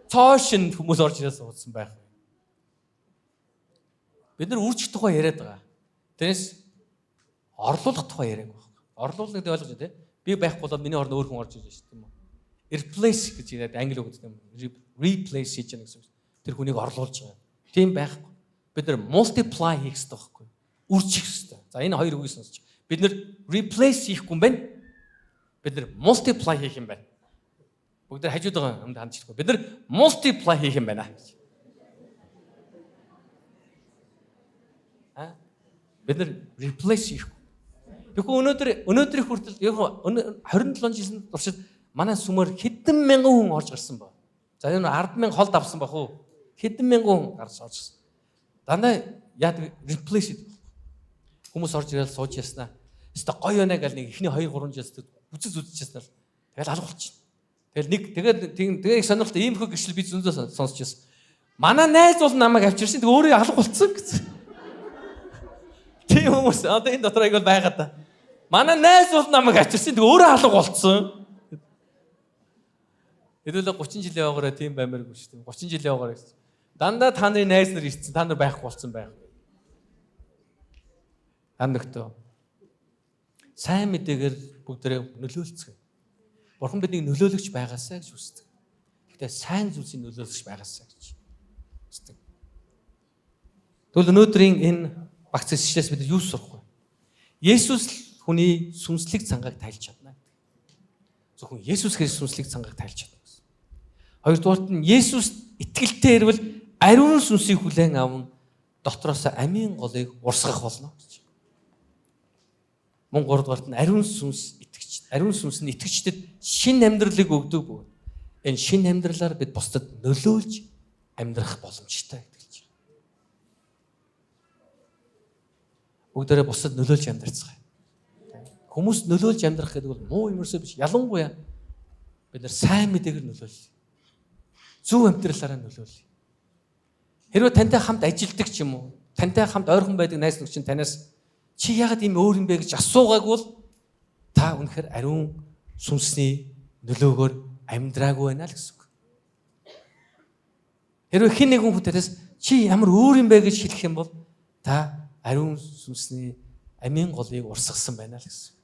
Цоошин хүмүүс орж ирээс уудсан байх. Бид нар үржих тухай яриад байгаа. Тэрнээс орлуулах тухай яриаг байна. Орлуулна гэдэг ойлгож байна те. Би байхгүй бол миний орнд өөр хүн орж ирж шүү дээ. Replace гэж яриад англи үг гэдэг юм. Replace хийж яах гэсэн үг. Тэр хүнийг орлуулж байгаа. Тийм байхгүй. Бид нар multiply хийх хэрэгтэй байхгүй. Үржих хэрэгтэй. За энэ хоёр үгийг сонсч. Бид нар replace хийхгүй юм байна. Бид нар multiply хийх юм байна. Бүгд хажууд байгаа юмд хандж ирэхгүй. Бид нар multiply хийх юм байна. Бид нар replace хийхгүй. Тэгэхгүй өнөөдрийн хүртэл 27 жилийн туршид манай сүмээр хэдэн мянган хүн орж гарсан ба. За энэ 10,000 холд авсан бах уу? Хэдэн мянган хүн гарч орж ирсэн. Дандаа яад replace хийдэг. Хүмүүс орж ирэл сууж яснаа. Өстө гоё байна гэл нэг ихний 2-3 жилд үзэж яснаа. Тэгэл алга болчих. Тэгээ их сонирхолтой ийм хөө гэршил би зөндөө сонсч байсан. Манай найз бол намайг авчирсан. Тэгээ өөрөө алга болцсон гэсэн. Тийм хүмүүс одоо энэ дотор аяг бол байгаа да. Манай найз бол намайг ачирсан. Тэг өөрөө алга болцсон. Хэдүүлээ 30 жилийн яваараа тийм баймааргүй шүү дээ. 30 жилийн яваараа гэсэн. Дандаа та нарын найз нар ирсэн. Та нар байхгүй болцсон байх. Амнагтөө. Сайн мэдээгээр бүгдээрээ нөлөөлцгөө. Бурхан биднийг нөлөөлөгч байгаасаа гэж хүсдэг. Гэхдээ сайн зүйлсийг нөлөөлж байгаасаа гэж хүсдэг. Тэгвэл өнөөдрийн энэ багц ишлээс бид юу сурах вэ? Есүс хүний сүнслэг цангааг тайлж чадна гэдэг. Зөвхөн Есүс Христ сүнслэг цангааг тайлж чадна гэсэн. Хоёрдугаарт нь Есүст итгэлтэй ирвэл ариун сүнсийг хүлээн аван дотроос амийн голыг урсгах болно гэж. Мөн гуравдугаарт нь ариун сүнс нь итгэгчдэд шинэ амьдралыг өгдөг бөгөөд энэ шинэ амьдралаар бид бусдад нөлөөлж амьдрах боломжтой гэдэг. Бүгдээрээ бусдад нөлөөлж амьдрацгаая. Хүмүүс нөлөөлж амьдрах гэдэг бол муу юмрсоо биш. Ялангуяа бид нар сайн мэдээгээр нөлөөлье. Зөв амьдралаараа нөлөөлье. Хэрвээ тантай хамт ажилдаг ч юм уу, тантай хамт ойрхон байдаг найз нөхдөд чинь танаас чи яагаад ийм өөр юм бэ гэж асуугаагүй бол та үнэхээр ариун сүнсний нөлөөгөөр амьдраагүй байна л гэсэн үг. Хэрвээ хэн нэгэн хүн танаас чи ямар өөр юм бэ гэж хэлэх юм бол та ариун сүнсний амийн голыг урсгасан байна л гэсэн.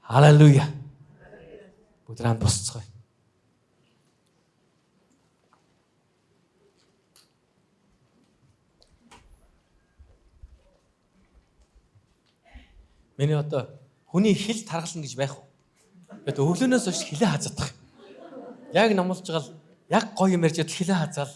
Халелуя. Бүгд хамт босцгоё. Миний одоо хүний хил таргална гэж байх уу? Бид өглөөнөөс хойш хилээ хазаадах. Яг номлож байгаа л яг гоё юм ярьж идэл хилээ хазаал.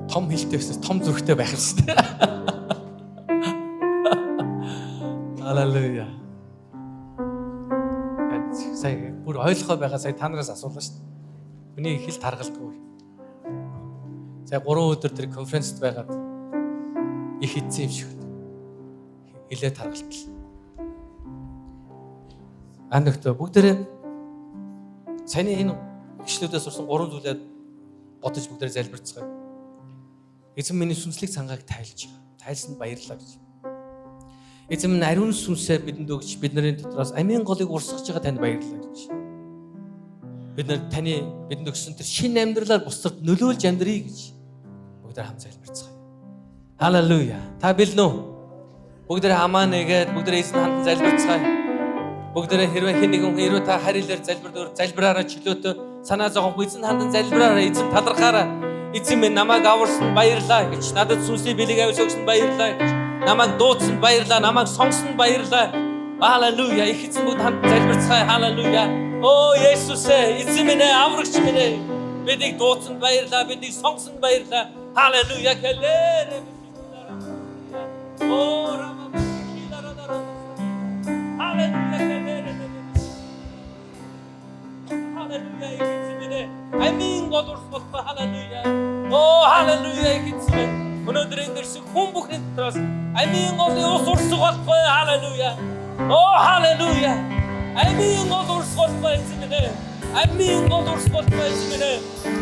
Том хилтэйс том зүрхтэй байх шүү дээ. Халелуя. Сая бүр ойлгохоо байгаа сая та нараас асуулаа шүү дээ. Хүний хил таргалдаггүй. За 3 өдөр тэр конференцд байгаад их хэцсэн юм шиг. Хилээ таргалтал. Андагтаа бүгдээрээ саяны энэ гişлүүдээс сурсан 3 зүйлээ бодож бүгдээрээ залбирцгаая. Эзэн миний сүнслэг цангааг тайлж байгаа. Тайлсанд баярлалаа гэж. Эзэн минь ариун сүнсээр бидэнд өгч бидний дотроос амийн голыг урсгаж байгаа танд баярлалаа гэж. Бид нар бидэнд өгсөн тэр шинэ амьдралаар бусдад нөлөөлж амьдрий гэж хамт залбирцгаая. Халелуя. Та бэлэн үү? Бүгдээрээ хамаа нэгээд бүгдээрээ эзэн хандан залбирцгаая. Бүгдээрээ хэрвээ хэн нэгэн хэрвээ та харилаар залбираараа чөлөөтөө санаа зовхгүй эзэн хандан залбираараа эзэн талархаараа эзэн минь намайг аварсан баярлаа гэж надад сүнсний бэлэг авьяас өгсөн баярлаа гэж намайг дуудсан баярлаа намайг сонгосон баярлаа. Халелуя. Их эзэн бүгд хамт залбирцгаая. Халелуя. Оо Есүс эзэн минь аврагч минь бидийг дуудсан баярлаа бидийг сонгосон баярлаа. Halleluja, kelere. Oh, Rama, Halleluja, kelere. Halleluja, ikitsmine. Амийн гол урсгалтай halleluja. Oh, halleluja, ikitsmine. Өнөөдөр энэ дэрсэг хүн бүхэн дотроос амийн голын ус урсгалтай halleluja. Oh, halleluja. Амийн гол урсгалтай ikitsmine. Амийн гол урсгалтай ikitsmine.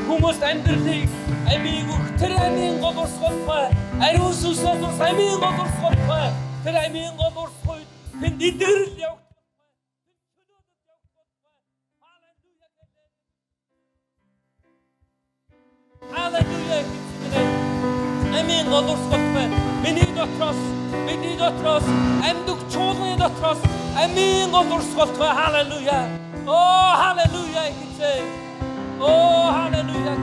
Хүмүүс амьдралыг амийг тэр амийн гол урсгалтай ариун сүнсээс ус амийн гол урсгалтай тэр амийн гол урсгал тэнд идэрэл явагдах чөлөөдөд явагдах халелуя амийн гол урсгалтай миний дотроос амьд чуулганы дотроос амийн гол урсгалтай халелуя оо халелуя гэцээ оо халелуя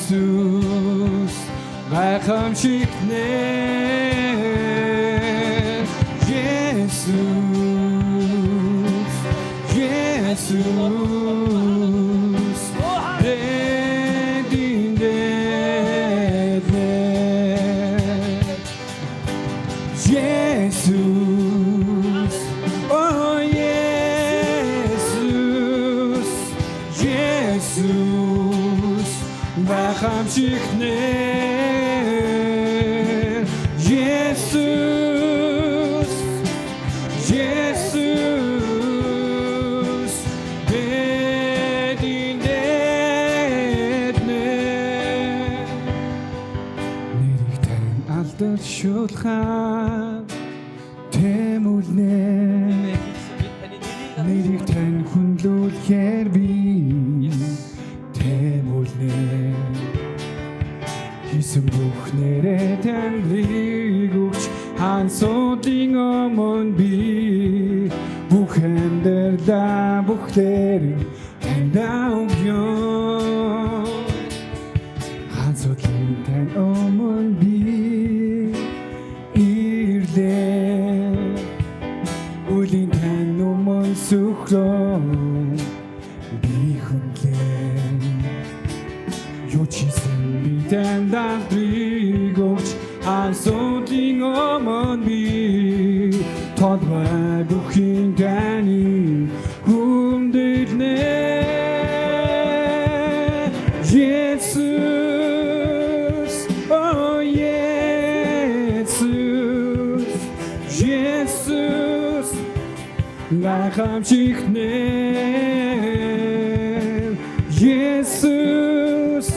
Jesus, гайхамшигтнэ. Jesus, Jesus, гайхамшигтнэр Есүс Есүс бэдин дэднэ нэрийг тань алдаршуулхаа тэмүүлнэ нэрийг тань хүндлүүлэхээр би тэмүүлнэ хийсэн бүх нэрээ таньлыг өгч хансуудын өмнө би бүх амьдралаа бүхлээр таньдаа өгье хансуудын тань өмнө би ирлээ үлийн тань өмнө сүхрөө би хүнлээ юу ч хийсэн би таньдаа өгч хансуудын өмнө би тодорхой бүхин таны хүндлэнэ Есүс oh Есүс Есүс гайхамшигтнэр Есүс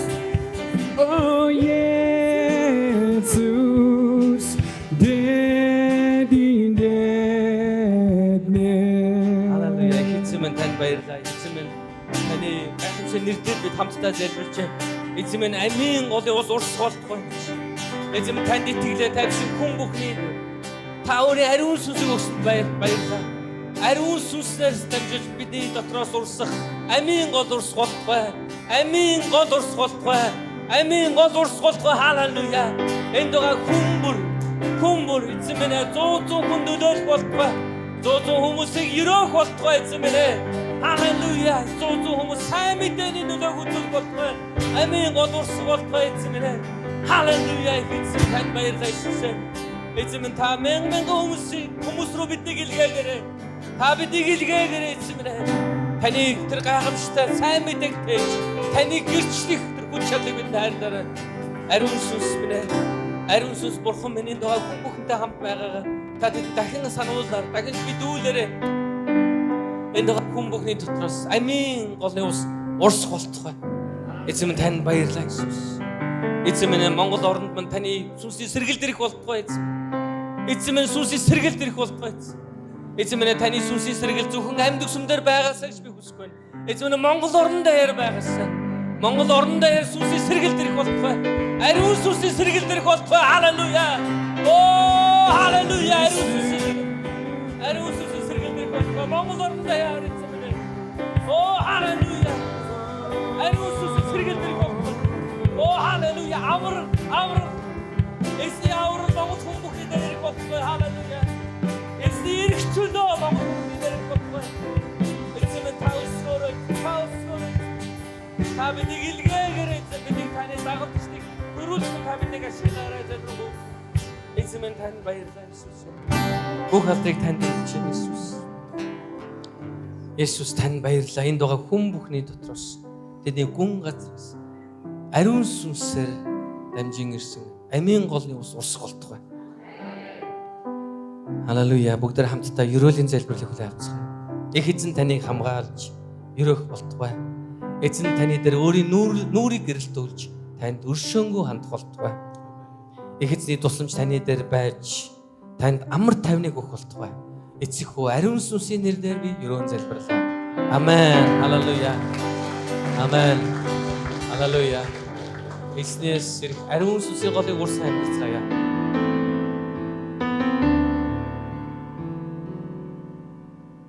oh Есүс дэдин дэднэ Халелуя. Эзэн минь танд баярлалаа. Эзэн минь таны гайхамшиг нэрээр бид хамтдаа залбирч байна. Эзэн минь амийн голын ус урсгалахгүй. Эзэн минь танд итгэлээ тавьсан хүн бүхний та өөрийн ариун сүнсийг өгсөнд баярлалаа. Ариун сүнснээр дамжиж бидний дотроос урсах амийн гол урсгалахгүй. Амийн гол урсгалахгүй. Амийн гол урсгалахгүй. Халелуя. Энд байгаа хүмбэр эзэн минь 100 хүн нөлөөлөх болтугай. 100 хүмүүсийг өрөөх болтугай эзэн минь. Халелуя. 100 хүмүүс сайн мэдээний нөлөөг үзүүлэх болтугай. Амийн гол урсгал болтугай эзэн минь. Халелуя. Эзэн танд баярлалаа Иесус. Эзэн минь та мянган хүмүүс рүү биднийг илгээгээрэй. Та биднийг илгээгээрэй эзэн минь. Таныг тэр гайхамшигтай сайн мэдээг тээж, таныг гэрчлэх тэр хүч чадлыг бидэнд хайрлаарай. Ариун сүнс минь. Ариун сүнс бурхан миний доо хүн бүхэнтэй хамт байгаагаа та дахин сануулаар, дахин бидүүлээрэй. Энэ хүн бүхний дотроос амийн голын ус урсах болтугай. Эзэн минь танд баярлалаа Иесус. Эзэн минь Монгол оронд минь таны сүнсийн сэргэлт ирэх болтугай эзэн. Эзэн минь сүнсийн сэргэлт ирэх болтугай эзэн. Эзэн минь таны сүнсийн сэргэлт зөвхөн амьд өсөмдөр байгаасаа гэж би хүсэхгүй байна. Эзэн минь Монгол орон дээр байгаасаа. Монгол орон дээр сүнсийн сэргэлт ирэх болтугай. Ариун сүнсийн сэргэлт ирэх болтугай. Халелуя. Оо халелуя. Ариун сүнсийн сэргэлт ирэх болтугай. Монгол орон дээр эзэн минь. Оо халелуя. Ариун сүнсийн сэргэлт ирэх болтугай. Оо халелуя. Авар. Эсний авар Монгол хүн бүхний дээр ирэх болтугай. Халелуя. Эсний ирэх чөлөө Монгол хүний дээр ирэх болтугай. Эзэн минь таусгорой. Та биднийг илгээгээрэй эзэн биднийг таны дагавчдыг хөрүүлж та биднийг ашиглаарай эзэн. Эзэн минь танд баярлалаа Иесус. Бүх алдрыг танд өгч байна Иесус. Иесус танд баярлалаа. Энд байгаа хүн бүхний дотроос тэдний гүн газраас ариун сүнсээр дамжин ирсэн амийн голны ус урсгалдах бай. Халелуя. Бүгдээр хамтдаа ерөөлийн залбирлыг хүлээн авцгаая. Их эзэн таныг хамгаалж ерөөх болтугай. Эзэн таны дээр өөрийн нүрийг гэрэлтүүлж танд өршөөнгөө хандах болтугай. Их эзний тусламж таны дээр байж танд амар тайвныг өгөх болтугай. Эцэгхүү ариун сүнсийн нэрээр би ерөөн залбирлаа. Амен. Халелуя. Амен. Халелуя. Эзнээс ариун сүнсийн голыг урсан амьдцгаая.